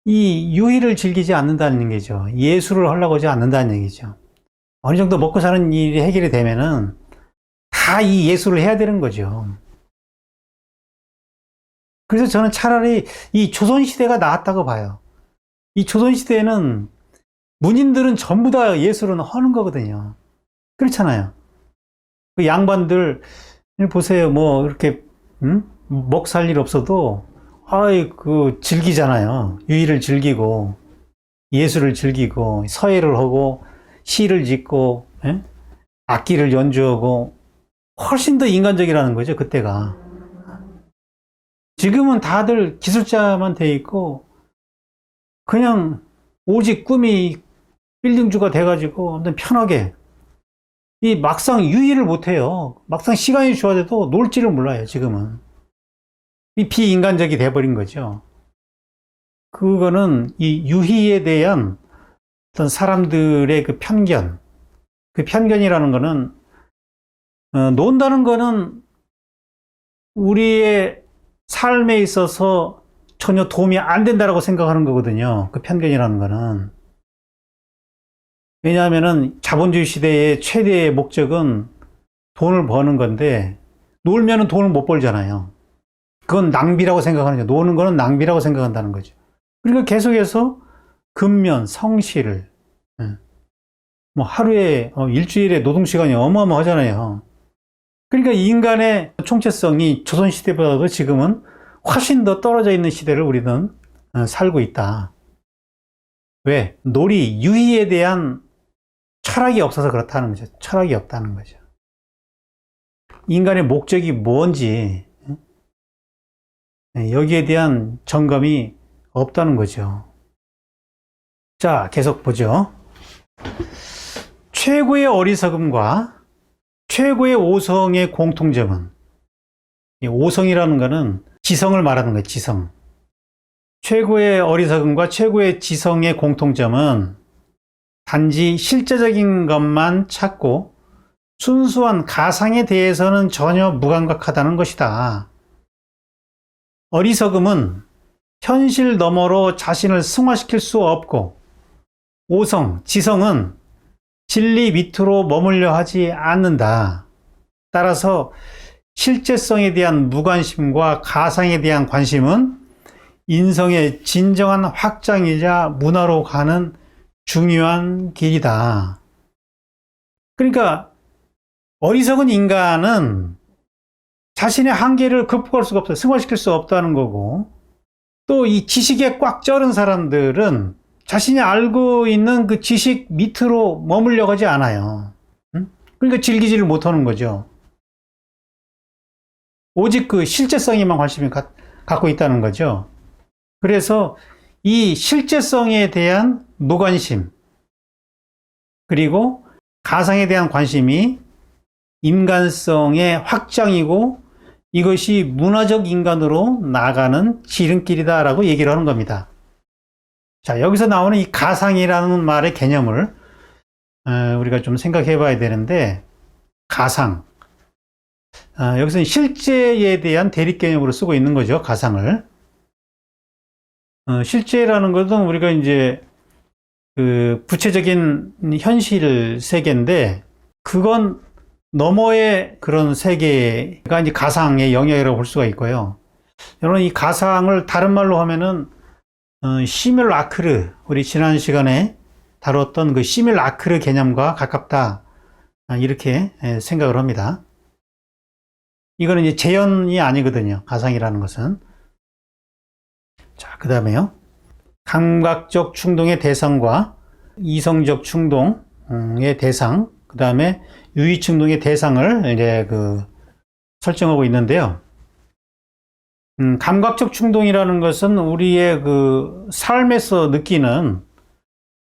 이 유희를 즐기지 않는다는 얘기죠. 예술을 하려고 하지 않는다는 얘기죠. 어느 정도 먹고 사는 일이 해결이 되면은 다 이 예술을 해야 되는 거죠. 그래서 저는 차라리 이 조선시대가 나았다고 봐요. 이 조선시대에는 문인들은 전부 다 예술은 하는 거거든요. 그렇잖아요. 그 양반들 보세요. 뭐 이렇게 먹 살 일 없어도 즐기잖아요. 유희를 즐기고 예술을 즐기고 서예를 하고 시를 짓고 악기를 연주하고 훨씬 더 인간적이라는 거죠, 그때가. 지금은 다들 기술자만 돼 있고 그냥 오직 꿈이 빌딩주가 돼가지고 아무튼 편하게 이 막상 유의를 못해요. 막상 시간이 주어져도 놀지를 몰라요, 지금은. 이 비인간적이 돼버린 거죠. 그거는 이 유희에 대한 어떤 사람들의 그 편견이라는 거는, 논다는 거는 우리의 삶에 있어서 전혀 도움이 안 된다라고 생각하는 거거든요. 그 편견이라는 거는. 왜냐하면은 자본주의 시대의 최대의 목적은 돈을 버는 건데, 놀면은 돈을 못 벌잖아요. 그건 낭비라고 생각하는 거죠. 노는 거는 낭비라고 생각한다는 거죠. 그러니까 계속해서 근면, 성실을, 뭐 하루에, 일주일에 노동시간이 어마어마하잖아요. 그러니까 인간의 총체성이 조선시대보다도 지금은 훨씬 더 떨어져 있는 시대를 우리는 살고 있다. 왜? 놀이, 유희에 대한 철학이 없어서 그렇다는 거죠. 철학이 없다는 거죠. 인간의 목적이 뭔지, 여기에 대한 점검이 없다는 거죠. 자, 계속 보죠. 최고의 어리석음과 최고의 오성의 공통점은, 이 오성이라는 것은 지성을 말하는 거예요, 지성. 최고의 어리석음과 최고의 지성의 공통점은 단지 실제적인 것만 찾고 순수한 가상에 대해서는 전혀 무감각하다는 것이다. 어리석음은 현실 너머로 자신을 승화시킬 수 없고, 오성, 지성은 진리 밑으로 머물려 하지 않는다. 따라서 실제성에 대한 무관심과 가상에 대한 관심은 인성의 진정한 확장이자 문화로 가는 중요한 길이다. 그러니까 어리석은 인간은 자신의 한계를 극복할 수가 없어요. 승화시킬 수 없다는 거고, 또 이 지식에 꽉 쩔은 사람들은 자신이 알고 있는 그 지식 밑으로 머물려 가지 않아요. 그러니까 즐기지를 못하는 거죠. 오직 그 실제성에만 관심을 갖고 있다는 거죠. 그래서 이 실제성에 대한 무관심, 그리고 가상에 대한 관심이 인간성의 확장이고 이것이 문화적 인간으로 나아가는 지름길이다라고 얘기를 하는 겁니다. 자, 여기서 나오는 이 가상이라는 말의 개념을 우리가 좀 생각해 봐야 되는데, 가상. 여기서는 실제에 대한 대립 개념으로 쓰고 있는 거죠, 가상을. 실제라는 것은 우리가 이제 그 구체적인 현실 세계인데, 그건 너머의 그런 세계가 이제 가상의 영역이라고 볼 수가 있고요. 여러분, 이 가상을 다른 말로 하면은 시뮬아크르, 우리 지난 시간에 다뤘던 그 시뮬아크르 개념과 가깝다, 이렇게 생각을 합니다. 이거는 이제 재현이 아니거든요, 가상이라는 것은. 자, 그 다음에요. 감각적 충동의 대상과 이성적 충동의 대상, 그 다음에 유의 충동의 대상을 이제 설정하고 있는데요. 감각적 충동이라는 것은 우리의 그 삶에서 느끼는,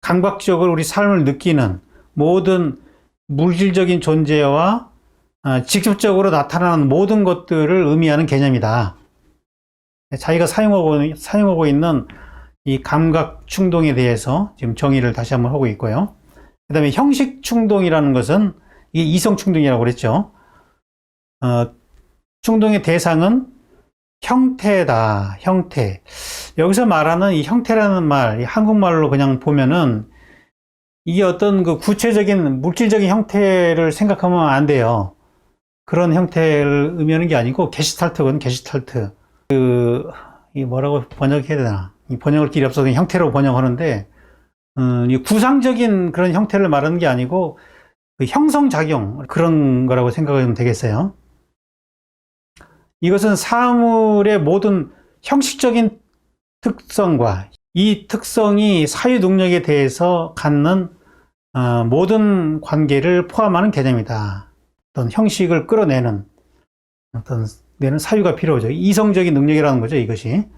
감각적으로 우리 삶을 느끼는 모든 물질적인 존재와 직접적으로 나타나는 모든 것들을 의미하는 개념이다. 자기가 사용하고 있는 이 감각 충동에 대해서 지금 정의를 다시 한번 하고 있고요. 그 다음에 형식 충동이라는 것은 이게 이성 충동이라고 그랬죠. 충동의 대상은 형태다, 형태. 여기서 말하는 이 형태라는 말, 이 한국말로 그냥 보면은 이게 어떤 그 구체적인 물질적인 형태를 생각하면 안 돼요. 그런 형태를 의미하는 게 아니고, 게시탈트건 게시탈트. 이 뭐라고 번역해야 되나? 이 번역할 길이 없어서 형태로 번역하는데, 이 구상적인 그런 형태를 말하는 게 아니고, 그 형성작용, 그런 거라고 생각하면 되겠어요. 이것은 사물의 모든 형식적인 특성과 이 특성이 사유 능력에 대해서 갖는 모든 관계를 포함하는 개념이다. 어떤 형식을 끌어내는 어떤 내는 사유가 필요하죠. 이성적인 능력이라는 거죠, 이것이.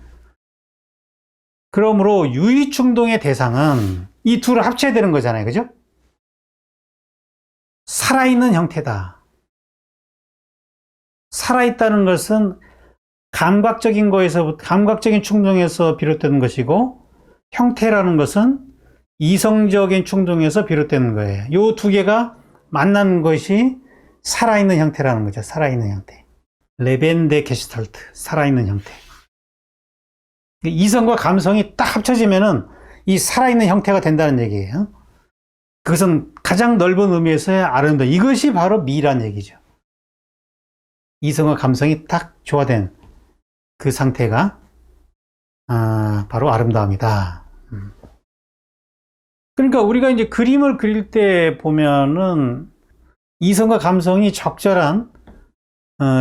그러므로 유의충동의 대상은 이 둘을 합쳐야 되는 거잖아요, 그죠? 살아있는 형태다. 살아있다는 것은 감각적인 충동에서 비롯되는 것이고, 형태라는 것은 이성적인 충동에서 비롯되는 거예요. 이 두 개가 만난 것이 살아있는 형태라는 거죠. 살아있는 형태. 레벤데 게슈탈트, 살아있는 형태. 이성과 감성이 딱 합쳐지면은 이 살아있는 형태가 된다는 얘기예요. 그것은 가장 넓은 의미에서의 아름다움. 이것이 바로 미란 얘기죠. 이성과 감성이 딱 조화된 그 상태가 바로 아름다움이다. 그러니까 우리가 이제 그림을 그릴 때 보면은 이성과 감성이 적절한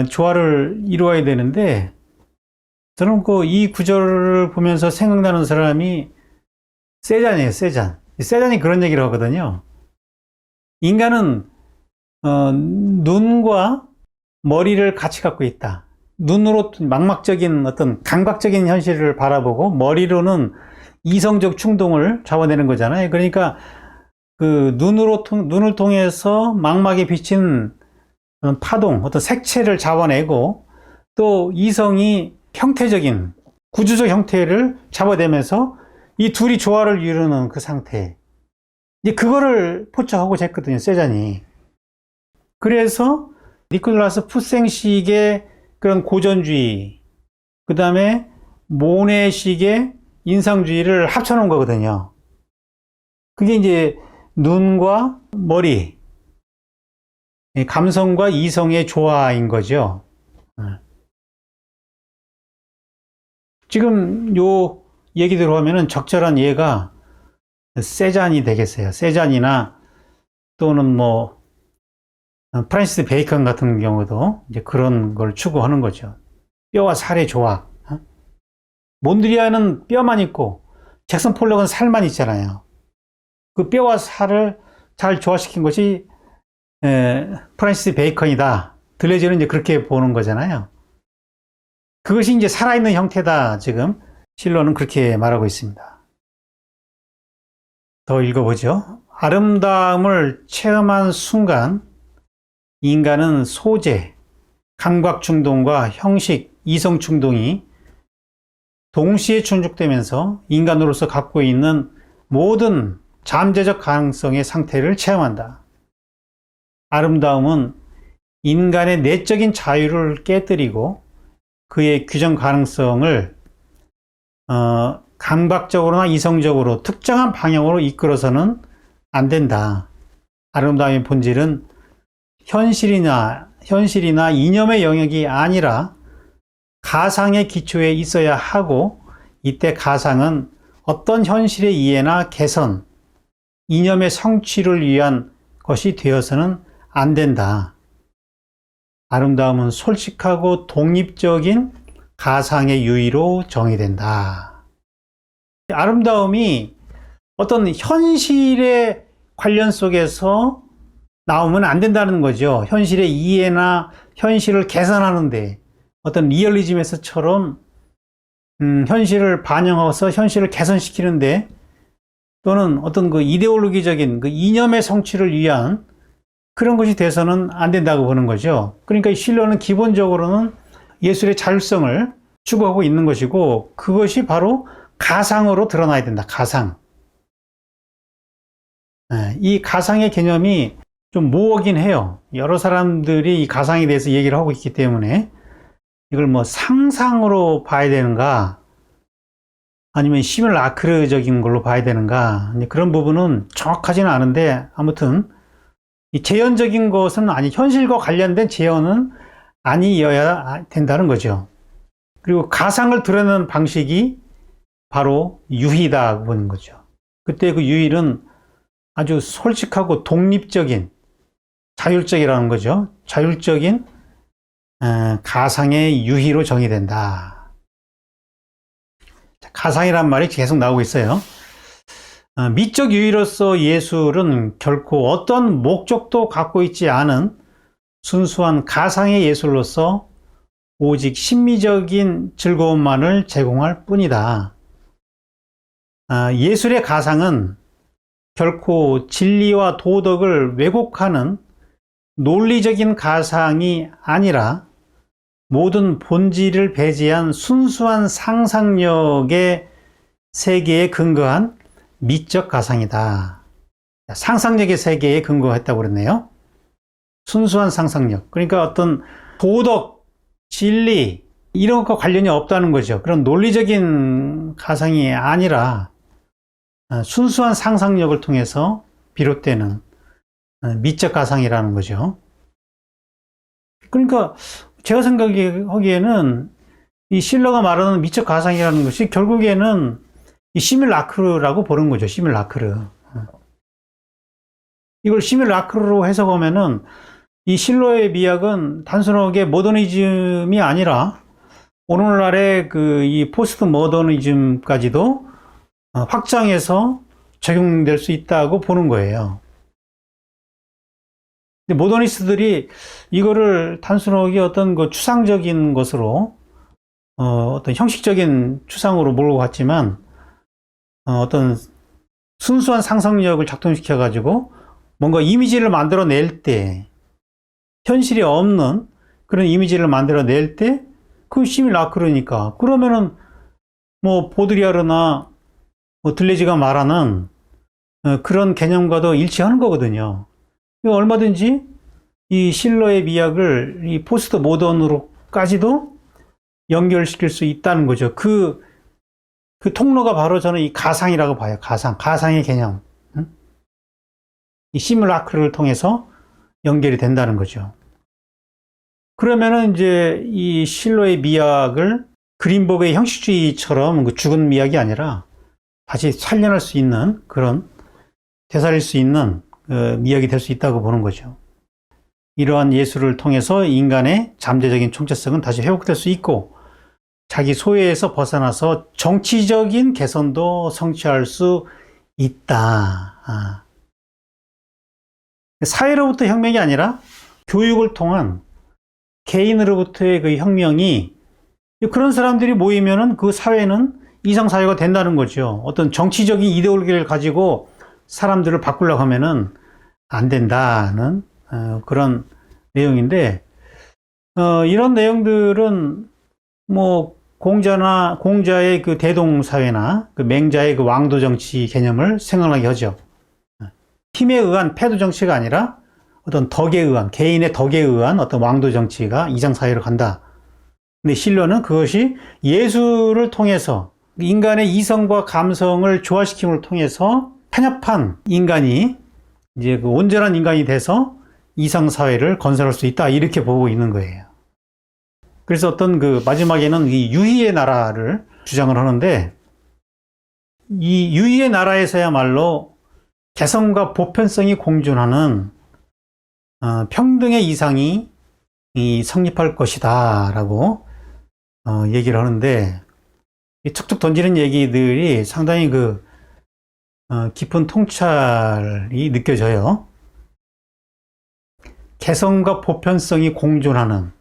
조화를 이루어야 되는데, 저는 이 구절을 보면서 생각나는 사람이 세잔이에요, 세잔. 세잔이 그런 얘기를 하거든요. 인간은 눈과 머리를 같이 갖고 있다. 눈으로 망막적인 어떤 감각적인 현실을 바라보고, 머리로는 이성적 충동을 잡아내는 거잖아요. 그러니까 그 눈을 통해서 망막에 비친 파동, 어떤 색채를 잡아내고, 또 이성이 형태적인 구조적 형태를 잡아내면서 이 둘이 조화를 이루는 그 상태, 이제 그거를 포착하고자 했거든요, 세잔이. 그래서 니콜라스 푸생식의 그런 고전주의, 그 다음에 모네식의 인상주의를 합쳐놓은 거거든요. 그게 이제 눈과 머리, 감성과 이성의 조화인 거죠. 지금 요 얘기대로 하면은 적절한 예가 세잔이 되겠어요. 세잔이나 또는 프란시스 베이컨 같은 경우도 이제 그런 걸 추구하는 거죠. 뼈와 살의 조화. 몬드리안은 뼈만 있고 잭슨 폴록은 살만 있잖아요. 그 뼈와 살을 잘 조화시킨 것이 프란시스 베이컨이다. 들레즈는 이제 그렇게 보는 거잖아요. 그것이 이제 살아있는 형태다. 지금 실로는 그렇게 말하고 있습니다. 더 읽어보죠. 아름다움을 체험한 순간 인간은 소재, 감각 충동과 형식, 이성 충동이 동시에 충족되면서 인간으로서 갖고 있는 모든 잠재적 가능성의 상태를 체험한다. 아름다움은 인간의 내적인 자유를 깨뜨리고 그의 규정 가능성을 감각적으로나 이성적으로 특정한 방향으로 이끌어서는 안 된다. 아름다움의 본질은 현실이나 이념의 영역이 아니라 가상의 기초에 있어야 하고, 이때 가상은 어떤 현실의 이해나 개선, 이념의 성취를 위한 것이 되어서는 안 된다. 아름다움은 솔직하고 독립적인 가상의 유의로 정의된다. 아름다움이 어떤 현실의 관련 속에서 나오면 안 된다는 거죠. 현실의 이해나 현실을 개선하는데, 어떤 리얼리즘에서처럼 현실을 반영해서 현실을 개선시키는데, 또는 어떤 그 이데올로기적인 그 이념의 성취를 위한 그런 것이 돼서는 안 된다고 보는 거죠. 그러니까 실로는 기본적으로는 예술의 자율성을 추구하고 있는 것이고, 그것이 바로 가상으로 드러나야 된다. 가상. 이 가상의 개념이 좀 모호하긴 해요. 여러 사람들이 이 가상에 대해서 얘기를 하고 있기 때문에 이걸 상상으로 봐야 되는가, 아니면 시뮬라크르적인 걸로 봐야 되는가, 그런 부분은 정확하지는 않은데, 아무튼 이 재현적인 것은 현실과 관련된 재현은 아니어야 된다는 거죠. 그리고 가상을 드러내는 방식이 바로 유희다 보는 거죠. 그때 그 유희는 아주 솔직하고 독립적인, 자율적이라는 거죠. 자율적인 가상의 유희로 정의된다. 가상이란 말이 계속 나오고 있어요. 미적 유희로서 예술은 결코 어떤 목적도 갖고 있지 않은 순수한 가상의 예술로서 오직 심미적인 즐거움만을 제공할 뿐이다. 예술의 가상은 결코 진리와 도덕을 왜곡하는 논리적인 가상이 아니라 모든 본질을 배제한 순수한 상상력의 세계에 근거한 미적 가상이다. 상상력의 세계에 근거했다고 그랬네요. 순수한 상상력. 그러니까 어떤 도덕, 진리 이런 것과 관련이 없다는 거죠. 그런 논리적인 가상이 아니라 순수한 상상력을 통해서 비롯되는 미적 가상이라는 거죠. 그러니까 제가 생각하기에는 이 실러가 말하는 미적 가상이라는 것이 결국에는 이 시뮬라크라고 보는 거죠. 시뮬라크르. 이걸 시뮬라크르로 해석하면은 이 실러의 미학은 단순하게 모더니즘이 아니라 오늘날의 이 포스트 모더니즘까지도 확장해서 적용될 수 있다고 보는 거예요. 근데 모더니스트들이 이거를 단순하게 어떤 추상적인 것으로 어떤 형식적인 추상으로 몰고 갔지만 어떤 순수한 상상력을 작동시켜 가지고 뭔가 이미지를 만들어낼 때 현실이 없는 그런 이미지를 만들어낼 때 그 시뮬라크르니까 그러면은 뭐 보드리아르나 들레즈가 말하는 그런 개념과도 일치하는 거거든요. 얼마든지 이 실러의 미학을 이 포스트 모던으로까지도 연결시킬 수 있다는 거죠. 그 통로가 바로 저는 이 가상이라고 봐요. 가상의 개념. 이 시뮬라크를 통해서 연결이 된다는 거죠. 그러면은 이제 이 실러의 미학을 그린버그의 형식주의처럼 죽은 미학이 아니라 다시 살려낼 수 있는 그런 되살릴 수 있는 미학이 될 수 있다고 보는 거죠. 이러한 예술을 통해서 인간의 잠재적인 총체성은 다시 회복될 수 있고 자기 소외에서 벗어나서 정치적인 개선도 성취할 수 있다. 사회로부터 혁명이 아니라 교육을 통한 개인으로부터의 그 혁명이 그런 사람들이 모이면은 그 사회는 이상사회가 된다는 거죠. 어떤 정치적인 이데올기를 가지고 사람들을 바꾸려고 하면은 안 된다는 그런 내용인데 이런 내용들은 뭐 공자의 그 대동사회나 그 맹자의 그 왕도 정치 개념을 생각나게 하죠. 힘에 의한 패도 정치가 아니라 어떤 덕에 의한 개인의 덕에 의한 어떤 왕도 정치가 이상사회로 간다. 근데 실러는 그것이 예술을 통해서 인간의 이성과 감성을 조화시킴을 통해서 편협한 인간이 이제 그 온전한 인간이 돼서 이상사회를 건설할 수 있다. 이렇게 보고 있는 거예요. 그래서 어떤 마지막에는 이 유희의 나라를 주장을 하는데 이 유희의 나라에서야말로 개성과 보편성이 공존하는 평등의 이상이 성립할 것이다 라고 얘기를 하는데 툭툭 던지는 얘기들이 상당히 깊은 통찰이 느껴져요. 개성과 보편성이 공존하는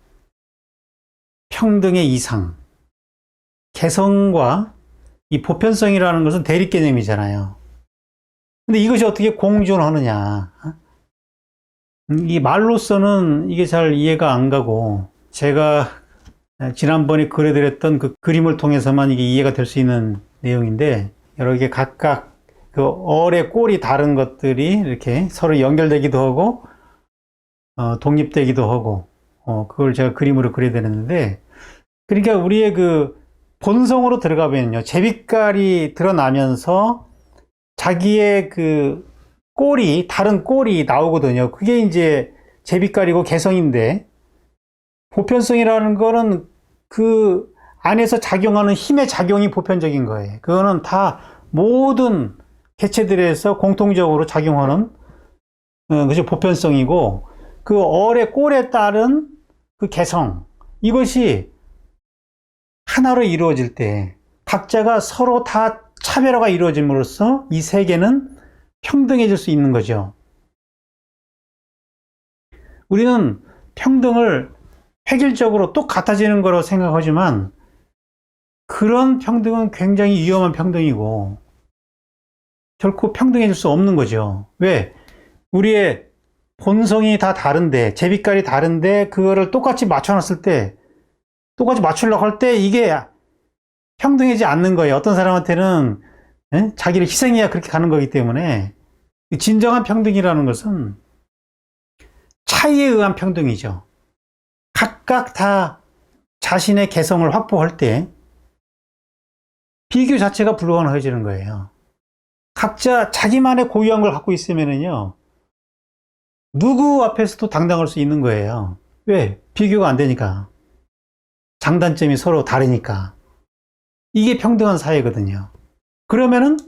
평등의 이상. 개성과 이 보편성이라는 것은 대립 개념이잖아요. 근데 이것이 어떻게 공존하느냐. 이 말로서는 이게 잘 이해가 안 가고 제가 지난번에 그려드렸던 그 그림을 통해서만 이게 이해가 될 수 있는 내용인데 여러 개 각각 그 얼의 꼴이 다른 것들이 이렇게 서로 연결되기도 하고 독립되기도 하고 그걸 제가 그림으로 그려야 되는데 그러니까 우리의 본성으로 들어가면요 제빛깔이 드러나면서 자기의 다른 꼴이 나오거든요. 그게 이제 제빛깔이고 개성인데 보편성이라는 거는 그 안에서 작용하는 힘의 작용이 보편적인 거예요. 그거는 다 모든 개체들에서 공통적으로 작용하는 그것이 보편성이고 그 얼의 꼴에 따른 그 개성 이것이 하나로 이루어질 때 각자가 서로 다 차별화가 이루어짐으로써 이 세계는 평등해질 수 있는 거죠. 우리는 평등을 획일적으로 똑같아지는 거라고 생각하지만 그런 평등은 굉장히 위험한 평등이고 결코 평등해질 수 없는 거죠. 왜? 우리의 본성이 다 다른데, 제빛깔이 다른데 그거를 똑같이 맞춰놨을 때, 똑같이 맞추려고 할 때 이게 평등하지 않는 거예요. 어떤 사람한테는 자기를 희생해야 그렇게 가는 거기 때문에 진정한 평등이라는 것은 차이에 의한 평등이죠. 각각 다 자신의 개성을 확보할 때 비교 자체가 불가능해지는 거예요. 각자 자기만의 고유한 걸 갖고 있으면은요, 누구 앞에서도 당당할 수 있는 거예요. 왜? 비교가 안 되니까. 장단점이 서로 다르니까. 이게 평등한 사회거든요. 그러면은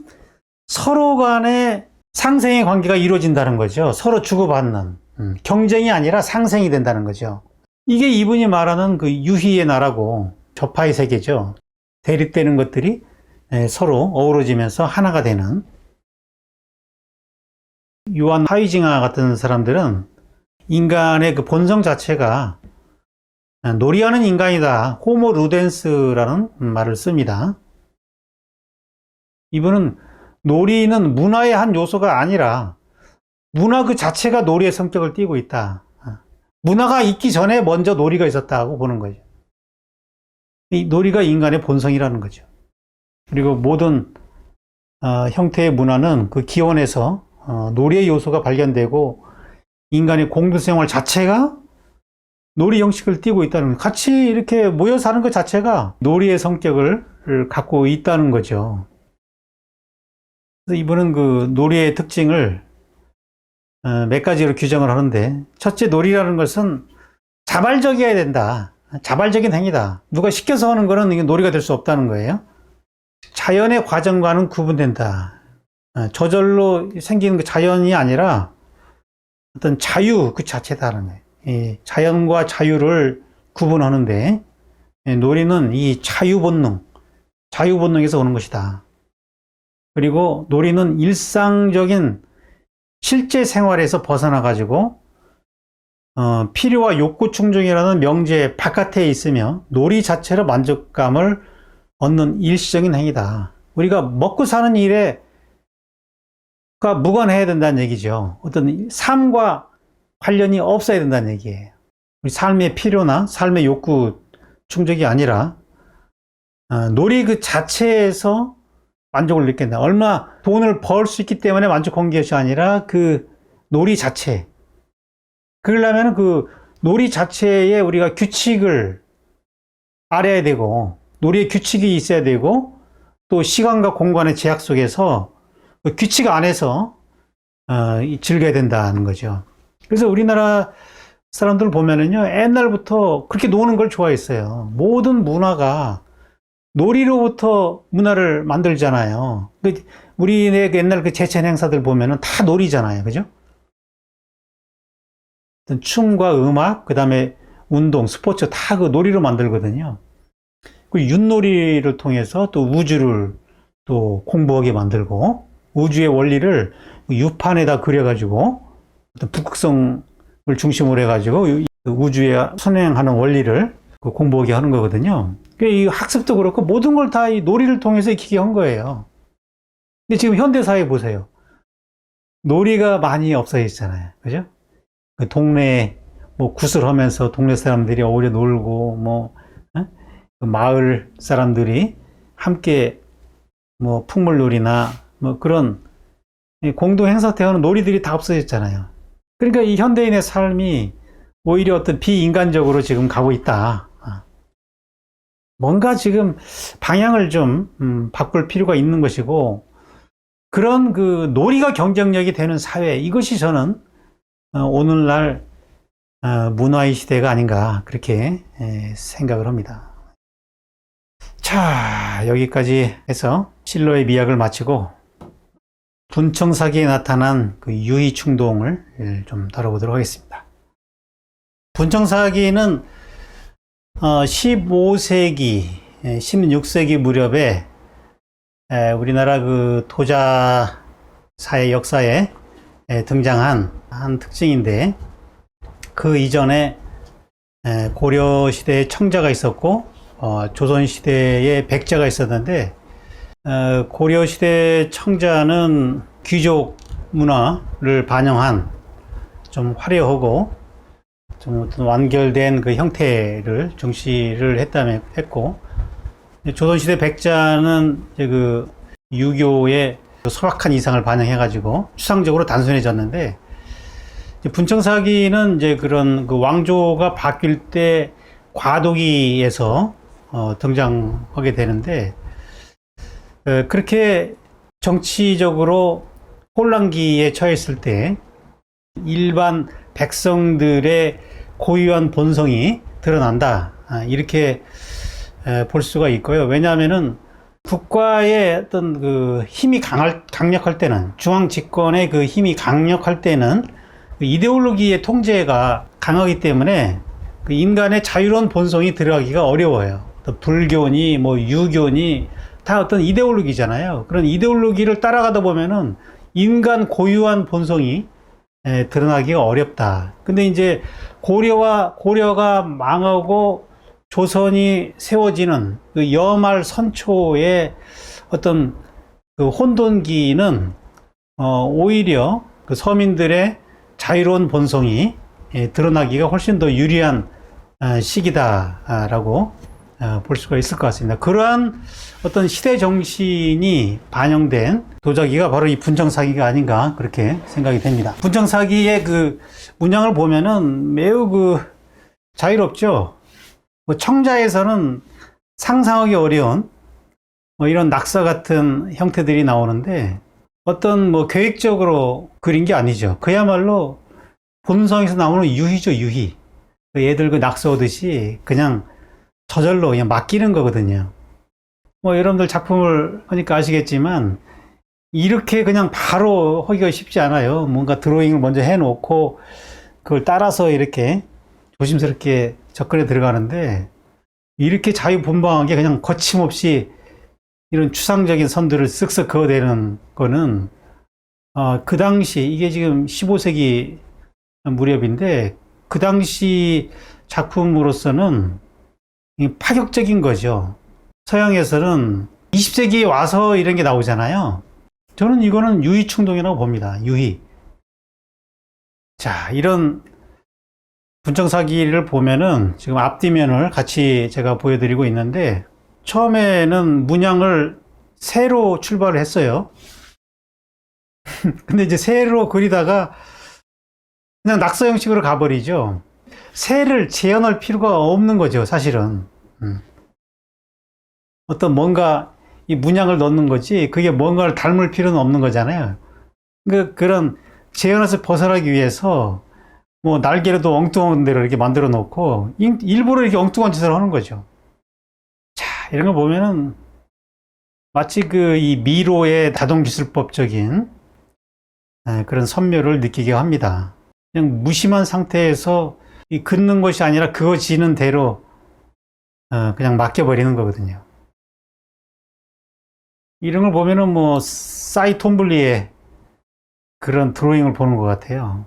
서로 간에 상생의 관계가 이루어진다는 거죠. 서로 주고받는. 경쟁이 아니라 상생이 된다는 거죠. 이게 이분이 말하는 그 유희의 나라고 저파의 세계죠. 대립되는 것들이 서로 어우러지면서 하나가 되는. 요한 하이징하 같은 사람들은 인간의 그 본성 자체가 놀이하는 인간이다. 호모 루덴스라는 말을 씁니다. 이분은 놀이는 문화의 한 요소가 아니라 문화 그 자체가 놀이의 성격을 띠고 있다. 문화가 있기 전에 먼저 놀이가 있었다고 보는 거죠. 이 놀이가 인간의 본성이라는 거죠. 그리고 모든 형태의 문화는 그 기원에서 놀이의 요소가 발견되고 인간의 공동생활 자체가 놀이 형식을 띠고 있다는 거예요. 같이 이렇게 모여 사는 것 자체가 놀이의 성격을 갖고 있다는 거죠. 그래서 이분은 그 놀이의 특징을 몇 가지로 규정을 하는데, 첫째, 놀이라는 것은 자발적이어야 된다. 자발적인 행위다. 누가 시켜서 하는 거는 이게 놀이가 될 수 없다는 거예요. 자연의 과정과는 구분된다. 저절로 생기는 그 자연이 아니라 어떤 자유 그 자체다는 거예요. 이 자연과 자유를 구분하는데 놀이는 이 자유 본능에서 오는 것이다. 그리고 놀이는 일상적인 실제 생활에서 벗어나 가지고 필요와 욕구 충족이라는 명제 바깥에 있으며 놀이 자체로 만족감을 얻는 일시적인 행위다. 우리가 먹고 사는 일에 무관해야 된다는 얘기죠. 어떤 삶과 관련이 없어야 된다는 얘기예요. 우리 삶의 필요나 삶의 욕구 충족이 아니라 놀이 그 자체에서 만족을 느낀다. 얼마 돈을 벌 수 있기 때문에 만족한 것이 아니라 그 놀이 자체. 그러려면 그 놀이 자체에 우리가 규칙을 알아야 되고, 놀이의 규칙이 있어야 되고, 또 시간과 공간의 제약 속에서 그 규칙 안에서 즐겨야 된다는 거죠. 그래서 우리나라 사람들 보면은요, 옛날부터 그렇게 노는 걸 좋아했어요. 모든 문화가 놀이로부터 문화를 만들잖아요. 우리네 옛날 그 제천 행사들 보면은 다 놀이잖아요. 그죠? 춤과 음악, 그 다음에 운동, 스포츠 다 그 놀이로 만들거든요. 그 윷놀이를 통해서 또 우주를 또 공부하게 만들고, 우주의 원리를 유판에다 그려가지고, 어떤 북극성을 중심으로 해가지고 우주에 선행하는 원리를 공부하게 하는 거거든요. 이 학습도 그렇고 모든 걸 다 이 놀이를 통해서 익히게 한 거예요. 근데 지금 현대사회 보세요. 놀이가 많이 없어져 있잖아요. 그죠? 그 동네에 뭐 구슬하면서 동네 사람들이 어울려 놀고, 그 마을 사람들이 함께 뭐 풍물놀이나 뭐 그런 공동 행사 때 하는 놀이들이 다 없어졌잖아요. 그러니까 이 현대인의 삶이 오히려 어떤 비인간적으로 지금 가고 있다. 뭔가 지금 방향을 좀 바꿀 필요가 있는 것이고, 그런 그 놀이가 경쟁력이 되는 사회, 이것이 저는 오늘날 문화의 시대가 아닌가 그렇게 생각을 합니다. 자, 여기까지 해서 실로의 미학을 마치고 분청사기에 나타난 그 유의 충동을 좀 다뤄보도록 하겠습니다. 분청사기는 15세기, 16세기 무렵에 우리나라 그 도자사의 역사에 등장한 한 특징인데, 그 이전에 고려시대에 청자가 있었고 조선시대에 백자가 있었는데, 고려시대 청자는 귀족 문화를 반영한 좀 화려하고 좀 어떤 완결된 그 형태를 중시를 했고, 조선시대 백자는 이제 그 유교의 소박한 이상을 반영해가지고 추상적으로 단순해졌는데, 분청사기는 이제 그런 그 왕조가 바뀔 때 과도기에서 등장하게 되는데, 그렇게 정치적으로 혼란기에 처했을 때 일반 백성들의 고유한 본성이 드러난다, 이렇게 볼 수가 있고요. 왜냐하면은 국가의 어떤 그 힘이 강력할 때는, 중앙 집권의 그 힘이 강력할 때는 이데올로기의 통제가 강하기 때문에 그 인간의 자유로운 본성이 들어가기가 어려워요. 불교니 뭐 유교니 다 어떤 이데올로기잖아요. 그런 이데올로기를 따라가다 보면은 인간 고유한 본성이 드러나기가 어렵다. 근데 이제 고려가 망하고 조선이 세워지는 그 여말 선초의 어떤 그 혼돈기는 오히려 그 서민들의 자유로운 본성이 드러나기가 훨씬 더 유리한 시기다라고 볼 수가 있을 것 같습니다. 그러한 어떤 시대 정신이 반영된 도자기가 바로 이 분청사기가 아닌가, 그렇게 생각이 됩니다. 분청사기의 그 문양을 보면은 매우 그 자유롭죠. 뭐 청자에서는 상상하기 어려운 뭐 이런 낙서 같은 형태들이 나오는데, 어떤 뭐 계획적으로 그린 게 아니죠. 그야말로 본성에서 나오는 유희죠, 유희. 얘들 그 낙서하듯이 그냥 저절로 그냥 맡기는 거거든요. 뭐 여러분들 작품을 하니까 아시겠지만, 이렇게 그냥 바로 하기가 쉽지 않아요. 뭔가 드로잉을 먼저 해놓고 그걸 따라서 이렇게 조심스럽게 접근해 들어가는데, 이렇게 자유분방하게 그냥 거침없이 이런 추상적인 선들을 쓱쓱 그어대는 거는 그 당시, 이게 지금 15세기 무렵인데 그 당시 작품으로서는 파격적인 거죠. 서양에서는 20세기에 와서 이런 게 나오잖아요. 저는 이거는 유희충동이라고 봅니다. 유희. 자, 이런 분청사기를 보면은 지금 앞뒤면을 같이 제가 보여드리고 있는데, 처음에는 문양을 세로 출발을 했어요. 근데 이제 세로 그리다가 그냥 낙서 형식으로 가버리죠. 세를 재현할 필요가 없는 거죠, 사실은. 어떤 뭔가 이 문양을 넣는 거지, 그게 뭔가를 닮을 필요는 없는 거잖아요. 그런 재현에서 벗어나기 위해서 뭐 날개라도 엉뚱한 대로 이렇게 만들어 놓고 일부러 이렇게 엉뚱한 짓을 하는 거죠. 자, 이런 거 보면은 마치 그 이 미로의 다동기술법적인 그런 선묘를 느끼게 합니다. 그냥 무심한 상태에서 이 긋는 것이 아니라 그어지는 대로 그냥 맡겨버리는 거거든요. 이런 걸 보면은 뭐 싸이 톰블리의 그런 드로잉을 보는 것 같아요.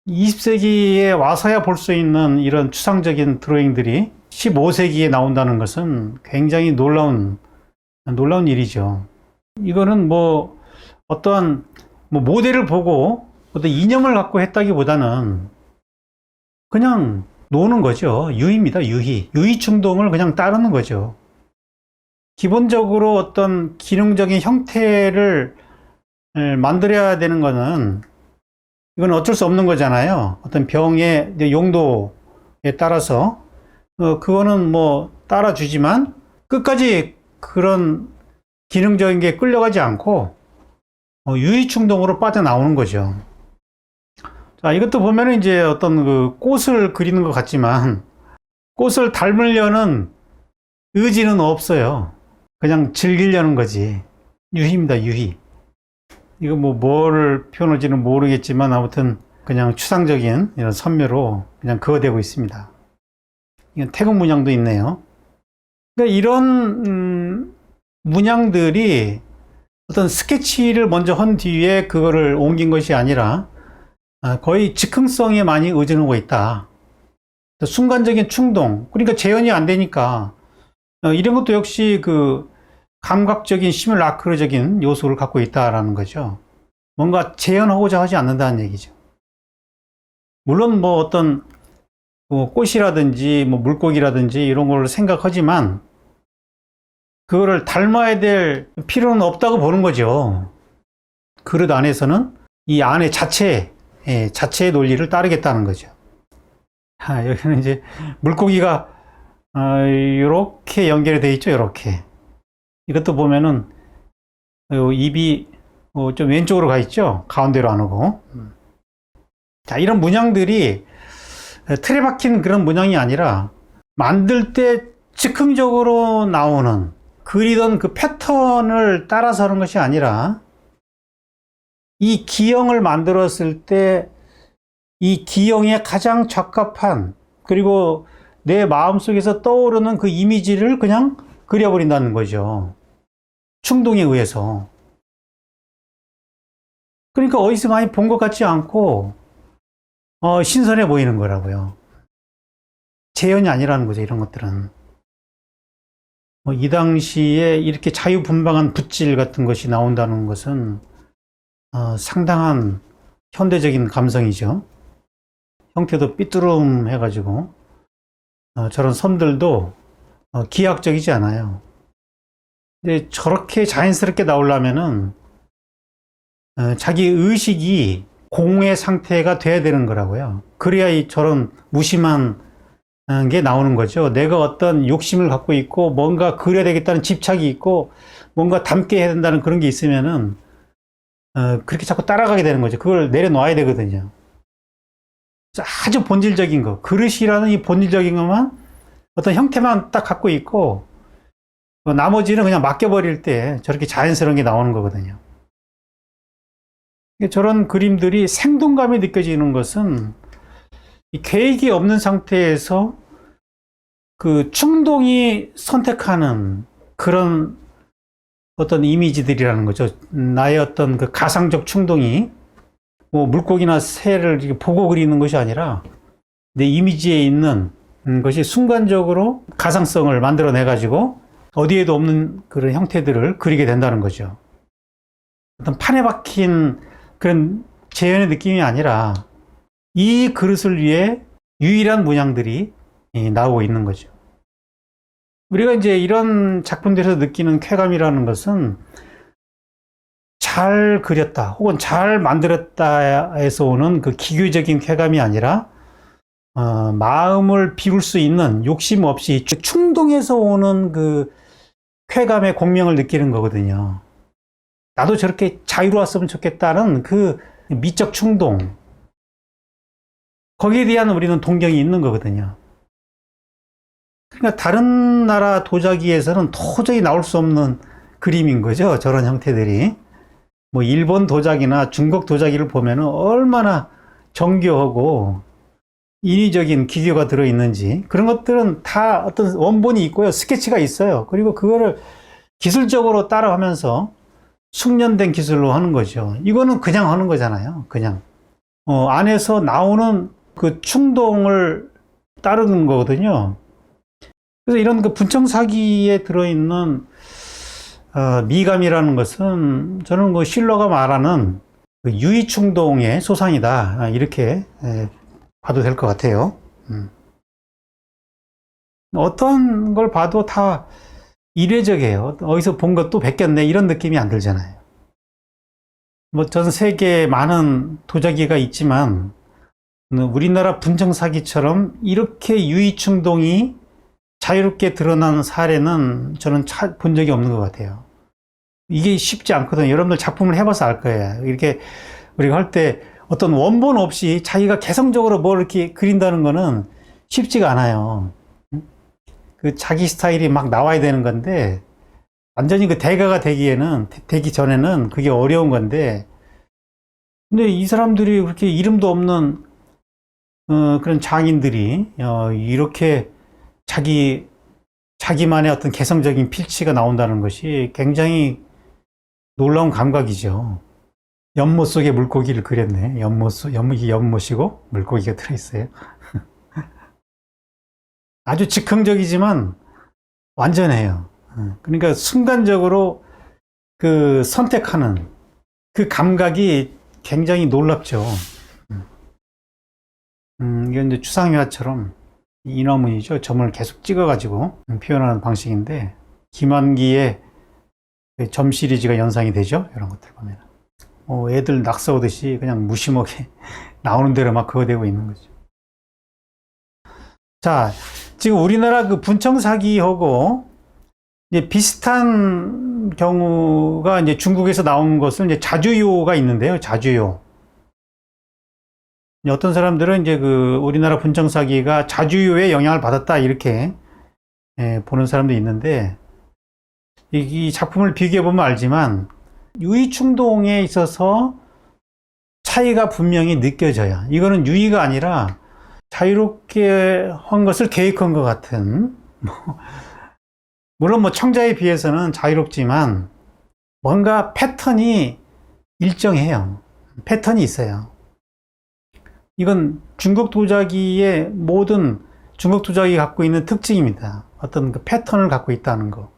20세기에 와서야 볼 수 있는 이런 추상적인 드로잉들이 15세기에 나온다는 것은 굉장히 놀라운 일이죠. 이거는 뭐 어떠한 뭐 모델을 보고 어떤 이념을 갖고 했다기보다는 그냥 노는 거죠. 유희입니다. 유희. 유희 충동을 그냥 따르는 거죠. 기본적으로 어떤 기능적인 형태를 만들어야 되는 거는, 이건 어쩔 수 없는 거잖아요. 어떤 병의 용도에 따라서 그거는 뭐 따라주지만 끝까지 그런 기능적인 게 끌려가지 않고 유희 충동으로 빠져나오는 거죠. 자, 이것도 보면은 이제 어떤 그 꽃을 그리는 것 같지만, 꽃을 닮으려는 의지는 없어요. 그냥 즐기려는 거지. 유희입니다, 유희. 이거 뭐 뭐를 표현할지는 모르겠지만 아무튼 그냥 추상적인 이런 선묘로 그냥 그어대고 있습니다. 이건 태국 문양도 있네요. 그러니까 이런 문양들이 어떤 스케치를 먼저 한 뒤에 그거를 옮긴 것이 아니라 거의 즉흥성에 많이 의존하고 있다. 순간적인 충동, 그러니까 재현이 안 되니까 이런 것도 역시 그 감각적인 시뮬라크적인 요소를 갖고 있다라는 거죠. 뭔가 재현하고자 하지 않는다는 얘기죠. 물론 뭐 어떤 뭐 꽃이라든지 뭐 물고기라든지 이런 걸 생각하지만 그거를 닮아야 될 필요는 없다고 보는 거죠. 그릇 안에서는 이 안에 자체의 논리를 따르겠다는 거죠. 여기는 이제 물고기가 이렇게 연결이 되어 있죠. 이렇게. 이것도 보면은 입이 좀 왼쪽으로 가 있죠. 가운데로 안 오고. 자, 이런 문양들이 틀에 박힌 그런 문양이 아니라 만들 때 즉흥적으로 나오는 그리던 그 패턴을 따라서 하는 것이 아니라 이 기형을 만들었을 때 이 기형에 가장 적합한 그리고 내 마음속에서 떠오르는 그 이미지를 그냥 그려버린다는 거죠. 충동에 의해서. 그러니까 어디서 많이 본 것 같지 않고 신선해 보이는 거라고요. 재현이 아니라는 거죠, 이런 것들은. 이 당시에 이렇게 자유분방한 붓질 같은 것이 나온다는 것은 상당한 현대적인 감성이죠. 형태도 삐뚤음해가지고 저런 선들도 기하학적이지 않아요. 근데 저렇게 자연스럽게 나오려면은 자기 의식이 공의 상태가 돼야 되는 거라고요. 그래야 저런 무심한 게 나오는 거죠. 내가 어떤 욕심을 갖고 있고 뭔가 그려야 되겠다는 집착이 있고 뭔가 담게 해야 된다는 그런 게 있으면은 그렇게 자꾸 따라가게 되는 거죠. 그걸 내려놓아야 되거든요. 아주 본질적인 거, 그릇이라는 이 본질적인 것만 어떤 형태만 딱 갖고 있고 나머지는 그냥 맡겨버릴 때 저렇게 자연스러운 게 나오는 거거든요. 저런 그림들이 생동감이 느껴지는 것은 이 계획이 없는 상태에서 그 충동이 선택하는 그런 어떤 이미지들이라는 거죠. 나의 어떤 그 가상적 충동이 뭐 물고기나 새를 이렇게 보고 그리는 것이 아니라 내 이미지에 있는 것이 순간적으로 가상성을 만들어내 가지고 어디에도 없는 그런 형태들을 그리게 된다는 거죠. 어떤 판에 박힌 그런 재현의 느낌이 아니라 이 그릇을 위해 유일한 문양들이 나오고 있는 거죠. 우리가 이제 이런 작품들에서 느끼는 쾌감이라는 것은 잘 그렸다 혹은 잘 만들었다에서 오는 그 기교적인 쾌감이 아니라 마음을 비울 수 있는 욕심 없이 충동에서 오는 그 쾌감의 공명을 느끼는 거거든요. 나도 저렇게 자유로웠으면 좋겠다는 그 미적 충동, 거기에 대한 우리는 동경이 있는 거거든요. 그러니까 다른 나라 도자기에서는 도저히 나올 수 없는 그림인 거죠. 저런 형태들이. 뭐 일본 도자기나 중국 도자기를 보면 얼마나 정교하고 인위적인 기교가 들어있는지 그런 것들은 다 어떤 원본이 있고요. 스케치가 있어요. 그리고 그거를 기술적으로 따라하면서 숙련된 기술로 하는 거죠. 이거는 그냥 하는 거잖아요. 그냥. 안에서 나오는 그 충동을 따르는 거거든요. 그래서 이런 그 분청사기에 들어있는 미감이라는 것은 저는 그 실러가 말하는 그 유의충동의 소상이다. 이렇게 봐도 될 것 같아요. 어떤 걸 봐도 다 이례적이에요. 어디서 본 것도 베꼈네. 이런 느낌이 안 들잖아요. 뭐 전 세계에 많은 도자기가 있지만 우리나라 분청사기처럼 이렇게 유의충동이 자유롭게 드러난 사례는 저는 본 적이 없는 것 같아요. 이게 쉽지 않거든요. 여러분들 작품을 해봐서 알 거예요. 이렇게 우리가 할 때 어떤 원본 없이 자기가 개성적으로 뭘 이렇게 그린다는 거는 쉽지가 않아요. 그 자기 스타일이 막 나와야 되는 건데 완전히 그 대가가 되기 전에는 그게 어려운 건데 근데 이 사람들이 그렇게 이름도 없는 그런 장인들이 이렇게 자기만의 어떤 개성적인 필치가 나온다는 것이 굉장히 놀라운 감각이죠. 연못 속에 물고기를 그렸네. 연못이고 물고기가 들어있어요. 아주 즉흥적이지만 완전해요. 그러니까 순간적으로 그 선택하는 그 감각이 굉장히 놀랍죠. 이건 이제 추상유화처럼 인화문이죠. 점을 계속 찍어가지고 표현하는 방식인데, 김환기의 점 시리즈가 연상이 되죠. 이런 것들 보면. 애들 낙서 오듯이 그냥 무심하게 나오는 대로 막 그거 되고 있는 거죠. 자, 지금 우리나라 그 분청 사기하고 이제 비슷한 경우가 이제 중국에서 나온 것은 이제 자주요가 있는데요. 자주요. 어떤 사람들은 이제 그 우리나라 분청 사기가 자주요에 영향을 받았다 이렇게 보는 사람도 있는데, 이 작품을 비교해 보면 알지만 유의 충동에 있어서 차이가 분명히 느껴져요. 이거는 유의가 아니라 자유롭게 한 것을 계획한 것 같은, 물론 뭐 청자에 비해서는 자유롭지만 뭔가 패턴이 일정해요. 패턴이 있어요. 이건 중국 도자기의 모든 중국 도자기 갖고 있는 특징입니다. 어떤 그 패턴을 갖고 있다는 거.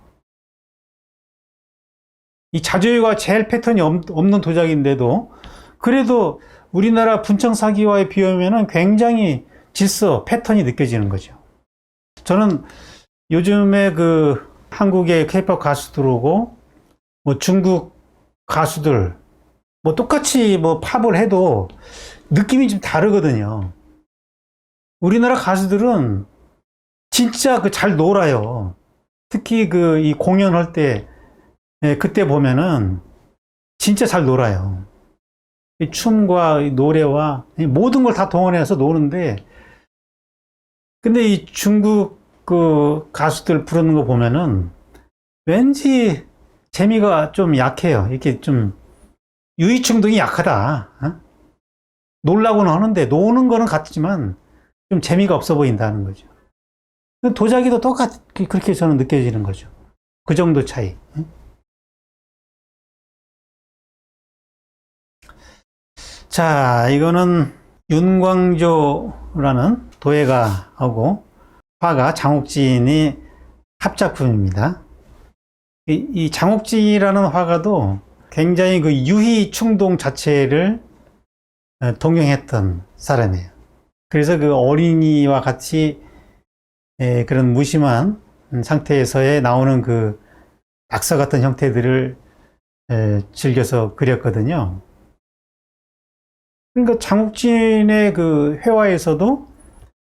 이 자주요가 제일 패턴이 없는 도자기인데도 그래도 우리나라 분청 사기와에 비하면 굉장히 질서, 패턴이 느껴지는 거죠. 저는 요즘에 그 한국의 K-pop 가수들하고 뭐 중국 가수들 뭐 똑같이 뭐 팝을 해도 느낌이 좀 다르거든요. 우리나라 가수들은 진짜 그 잘 놀아요. 특히 그 이 공연할 때 그때 보면은 진짜 잘 놀아요. 이 춤과 이 노래와 모든 걸 다 동원해서 노는데, 근데 이 중국 그 가수들 부르는 거 보면은 왠지 재미가 좀 약해요. 이렇게 좀 유의충동이 약하다. 놀라고는 하는데 노는 거는 같지만 좀 재미가 없어 보인다는 거죠. 도자기도 똑같이 그렇게 저는 느껴지는 거죠. 그 정도 차이. 자, 이거는 윤광조라는 도예가하고 화가 장옥진의 합작품입니다. 이 장옥진이라는 화가도 굉장히 그 유희 충동 자체를 동경했던 사람이에요. 그래서 그 어린이와 같이 그런 무심한 상태에서의 나오는 그 낙서 같은 형태들을 즐겨서 그렸거든요. 그러니까 장욱진의 그 회화에서도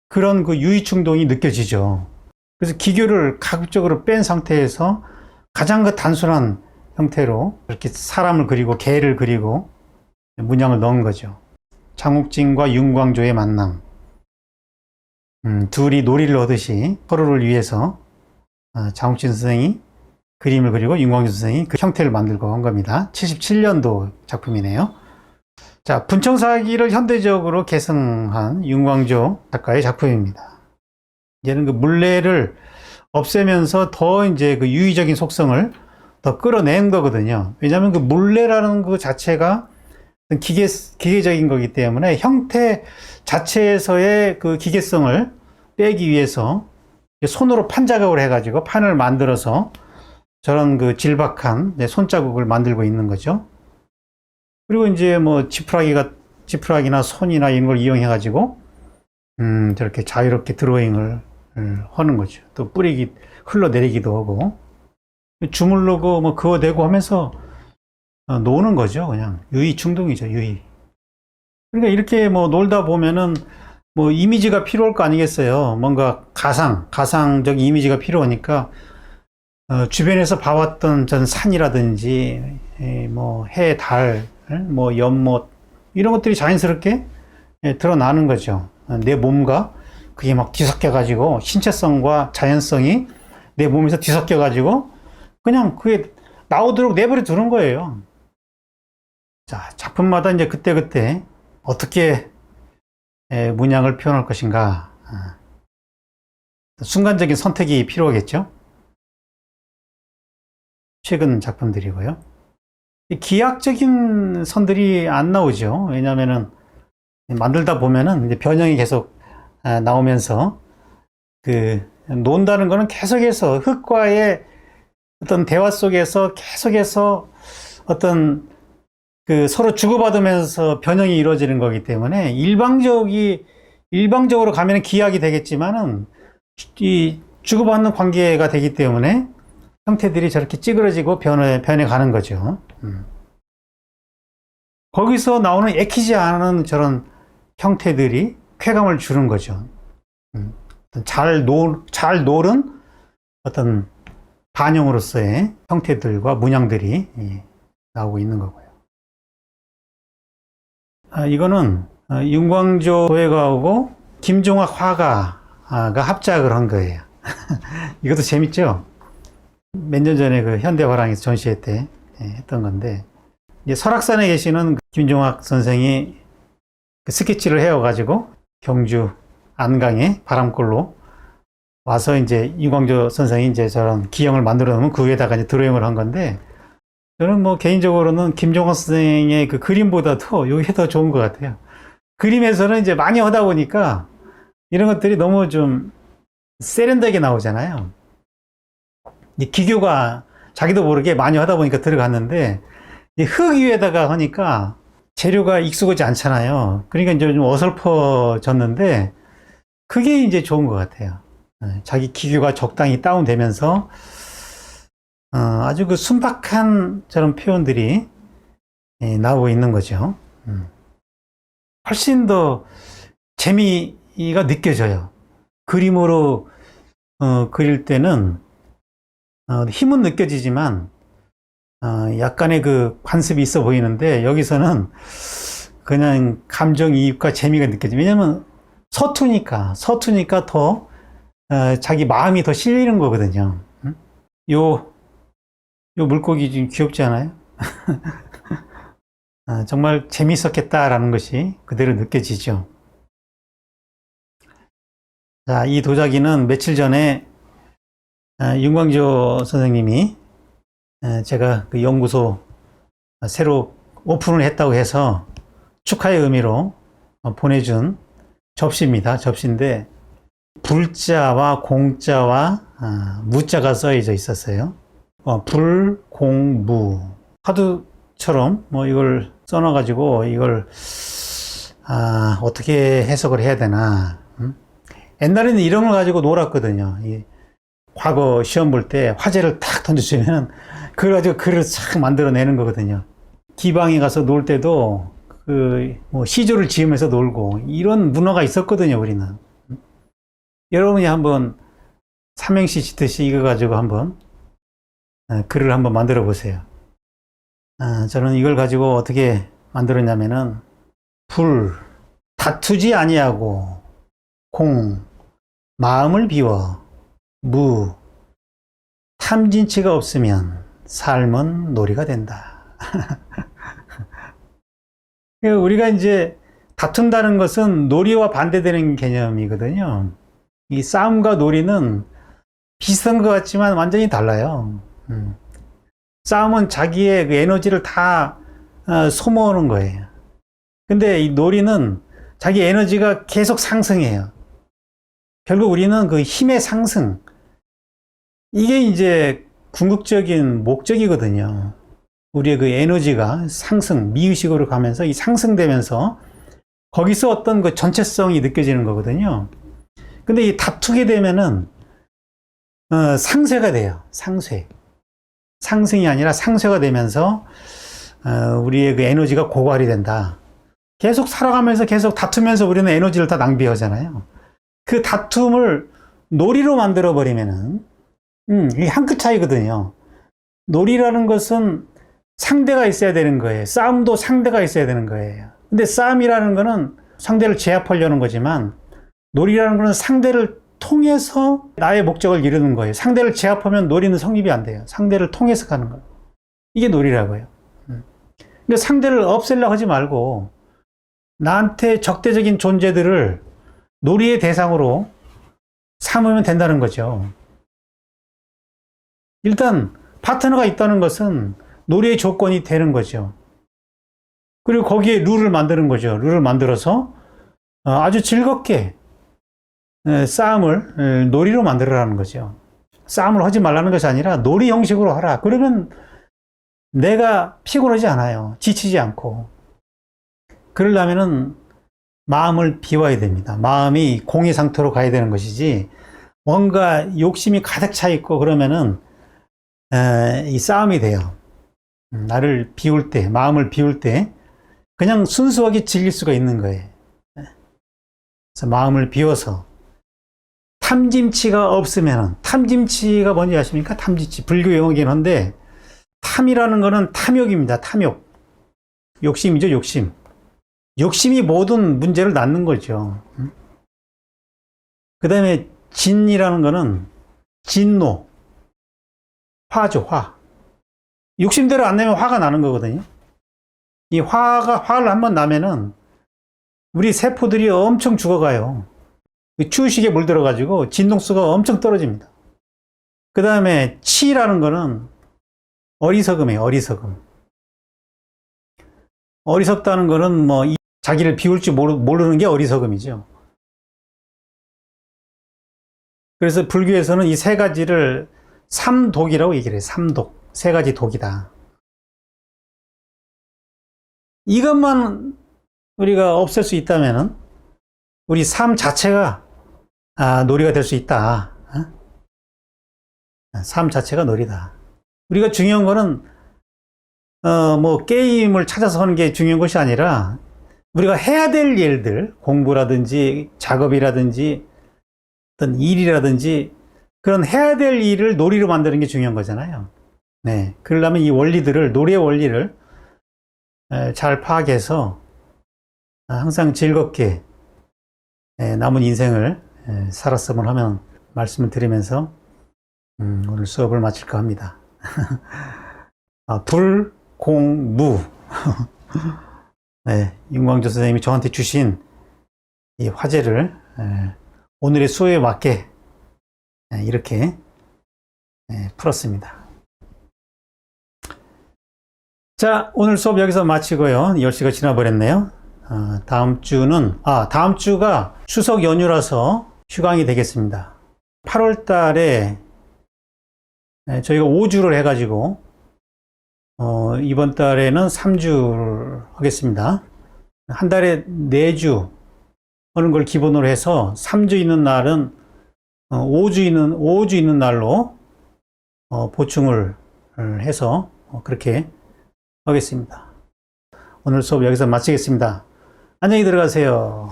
그런 그 유의 충동이 느껴지죠. 그래서 기교를 가급적으로 뺀 상태에서 가장 그 단순한 형태로 이렇게 사람을 그리고 개를 그리고 문양을 넣은 거죠. 장욱진과 윤광조의 만남. 둘이 놀이를 하듯이 서로를 위해서 장욱진 선생이 그림을 그리고 윤광조 선생이 그 형태를 만들고 한 겁니다. 77년도 작품이네요. 자, 분청사기를 현대적으로 계승한 윤광조 작가의 작품입니다. 얘는 그 물레를 없애면서 더 이제 그 유의적인 속성을 더 끌어낸 거거든요. 왜냐하면 그 물레라는 그 자체가 기계적인 거기 때문에 형태 자체에서의 그 기계성을 빼기 위해서 손으로 판 작업을 해가지고 판을 만들어서 저런 그 질박한 손자국을 만들고 있는 거죠. 그리고 이제 뭐 지푸라기나 손이나 이런 걸 이용해가지고 저렇게 자유롭게 드로잉을 하는 거죠. 또 흘러내리기도 하고 주물르고 뭐 그어대고 하면서 노는 거죠. 그냥 유의 충동이죠. 유의. 그러니까 이렇게 뭐 놀다 보면은 뭐 이미지가 필요할 거 아니겠어요. 뭔가 가상적 이미지가 필요하니까 주변에서 봐왔던 전 산이라든지 뭐 해, 달, 뭐 연못 이런 것들이 자연스럽게 드러나는 거죠. 내 몸과 그게 막 뒤섞여 가지고 신체성과 자연성이 내 몸에서 뒤섞여 가지고 그냥 그게 나오도록 내버려 두는 거예요. 자, 작품마다 이제 그때그때 어떻게 문양을 표현할 것인가, 순간적인 선택이 필요하겠죠. 최근 작품들이고요. 기하학적인 선들이 안 나오죠. 왜냐하면은 만들다 보면은 이제 변형이 계속 나오면서 그 논다는 거는 계속해서 흙과의 어떤 대화 속에서 계속해서 어떤 그 서로 주고받으면서 변형이 이루어지는 거기 때문에 일방적으로 가면 기하학이 되겠지만은 이 주고받는 관계가 되기 때문에 형태들이 저렇게 찌그러지고 변해 가는 거죠. 거기서 나오는 애키지 않은 저런 형태들이 쾌감을 주는 거죠. 잘 노른 어떤 반영으로서의 형태들과 문양들이 나오고 있는 거고요. 이거는 윤광조 도예가하고 김종학 화가가 합작을 한 거예요. 이것도 재밌죠? 몇 년 전에 그 현대화랑에서 전시회 때 했던 건데, 이제 설악산에 계시는 김종학 선생이 그 스케치를 해와가지고 경주 안강에 바람골로 와서 이제 윤광조 선생이 이제 저런 기형을 만들어 놓으면 그 위에다가 이제 드로잉을 한 건데, 저는 뭐 개인적으로는 김종학 선생의 그 그림보다도 이게 더 좋은 것 같아요. 그림에서는 이제 많이 하다 보니까 이런 것들이 너무 좀 세련되게 나오잖아요. 이 기교가 자기도 모르게 많이 하다 보니까 들어갔는데, 이 흙 위에다가 하니까 재료가 익숙하지 않잖아요. 그러니까 이제 좀 어설퍼졌는데, 그게 이제 좋은 것 같아요. 자기 기교가 적당히 다운되면서, 아주 그 순박한 저런 표현들이 나오고 있는 거죠. 훨씬 더 재미가 느껴져요. 그림으로 그릴 때는 힘은 느껴지지만 약간의 그 관습이 있어 보이는데, 여기서는 그냥 감정이입과 재미가 느껴져요. 왜냐면 서투니까 더 자기 마음이 더 실리는 거거든요. 요 물고기 좀 귀엽지 않아요? 정말 재밌었겠다라는 것이 그대로 느껴지죠. 자, 이 도자기는 며칠 전에 윤광조 선생님이 제가 그 연구소 새로 오픈을 했다고 해서 축하의 의미로 보내준 접시입니다. 접시인데 불자와 공자와 무자가 써져 있었어요. 불공무 화두처럼 뭐 이걸 써놔가지고 이걸 어떻게 해석을 해야 되나. 옛날에는 이런 걸 가지고 놀았거든요. 과거 시험 볼 때 화제를 탁 던져주면 그걸 가지고 글을 싹 만들어내는 거거든요. 기방에 가서 놀 때도 뭐 시조를 지으면서 놀고 이런 문화가 있었거든요, 우리는. 여러분이 한번 삼행시 짓듯이 이거 가지고 한번 글을 한번 만들어 보세요. 저는 이걸 가지고 어떻게 만들었냐면은 불, 다투지 아니하고, 공, 마음을 비워, 무, 탐진치가 없으면 삶은 놀이가 된다. 우리가 이제 다툰다는 것은 놀이와 반대되는 개념이거든요. 이 싸움과 놀이는 비슷한 것 같지만 완전히 달라요. 싸움은 자기의 그 에너지를 다 소모하는 거예요. 근데 이 놀이는 자기 에너지가 계속 상승해요. 결국 우리는 그 힘의 상승, 이게 이제 궁극적인 목적이거든요. 우리의 그 에너지가 상승, 미의식으로 가면서 이 상승되면서 거기서 어떤 그 전체성이 느껴지는 거거든요. 근데 이 다투게 되면은 상쇄가 돼요. 상승이 아니라 상쇄가 되면서 우리의 그 에너지가 고갈이 된다. 계속 살아가면서 계속 다투면서 우리는 에너지를 다 낭비하잖아요. 그 다툼을 놀이로 만들어 버리면은 이게 한 끗 차이거든요. 놀이라는 것은 상대가 있어야 되는 거예요. 싸움도 상대가 있어야 되는 거예요. 근데 싸움이라는 거는 상대를 제압하려는 거지만, 놀이라는 거는 상대를 통해서 나의 목적을 이루는 거예요. 상대를 제압하면 놀이는 성립이 안 돼요. 상대를 통해서 가는 거예요. 이게 놀이라고요. 그러니까 상대를 없애려고 하지 말고 나한테 적대적인 존재들을 놀이의 대상으로 삼으면 된다는 거죠. 일단 파트너가 있다는 것은 놀이의 조건이 되는 거죠. 그리고 거기에 룰을 만드는 거죠. 룰을 만들어서 아주 즐겁게 싸움을 놀이로 만들어라는 거죠. 싸움을 하지 말라는 것이 아니라 놀이 형식으로 하라. 그러면 내가 피곤하지 않아요. 지치지 않고. 그러려면은 마음을 비워야 됩니다. 마음이 공의 상태로 가야 되는 것이지, 뭔가 욕심이 가득 차 있고 그러면은 이 싸움이 돼요. 나를 비울 때, 마음을 비울 때 그냥 순수하게 즐길 수가 있는 거예요. 그래서 마음을 비워서 탐짐치가 없으면은, 탐짐치가 뭔지 아십니까? 탐짐치. 불교 용어긴 한데, 탐이라는 거는 탐욕입니다. 탐욕. 욕심이죠, 욕심. 욕심이 모든 문제를 낳는 거죠. 그 다음에 진이라는 거는 진노. 화죠, 화. 욕심대로 안 내면 화가 나는 거거든요. 이 화를 한번 나면은 우리 세포들이 엄청 죽어가요. 추우식에 물들어가지고 진동수가 엄청 떨어집니다. 그 다음에 치라는 거는 어리석음이에요, 어리석음. 어리석다는 거는 뭐 자기를 비울 줄 모르는 게 어리석음이죠. 그래서 불교에서는 이 세 가지를 삼독이라고 얘기를 해요. 삼독. 세 가지 독이다. 이것만 우리가 없앨 수 있다면은 우리 삶 자체가 놀이가 될 수 있다. 삶 자체가 놀이다. 우리가 중요한 거는 뭐 게임을 찾아서 하는 게 중요한 것이 아니라 우리가 해야 될 일들, 공부라든지 작업이라든지 어떤 일이라든지 그런 해야 될 일을 놀이로 만드는 게 중요한 거잖아요. 네. 그러려면 이 원리들을, 놀이의 원리를 잘 파악해서 항상 즐겁게 남은 인생을 살았으면 하면 말씀을 드리면서 오늘 수업을 마칠까 합니다. 불, 공, 무. 네, 윤광조 선생님이 저한테 주신 이 화제를 오늘의 수업에 맞게 이렇게 풀었습니다. 자, 오늘 수업 여기서 마치고요. 10시가 지나버렸네요. 다음 주가 추석 연휴라서 휴강이 되겠습니다. 8월 달에 저희가 5주를 해가지고 이번 달에는 3주를 하겠습니다. 한 달에 4주 하는 걸 기본으로 해서 3주 있는 날은 5주 있는 날로 보충을 해서 그렇게 하겠습니다. 오늘 수업 여기서 마치겠습니다. 안녕히 들어가세요.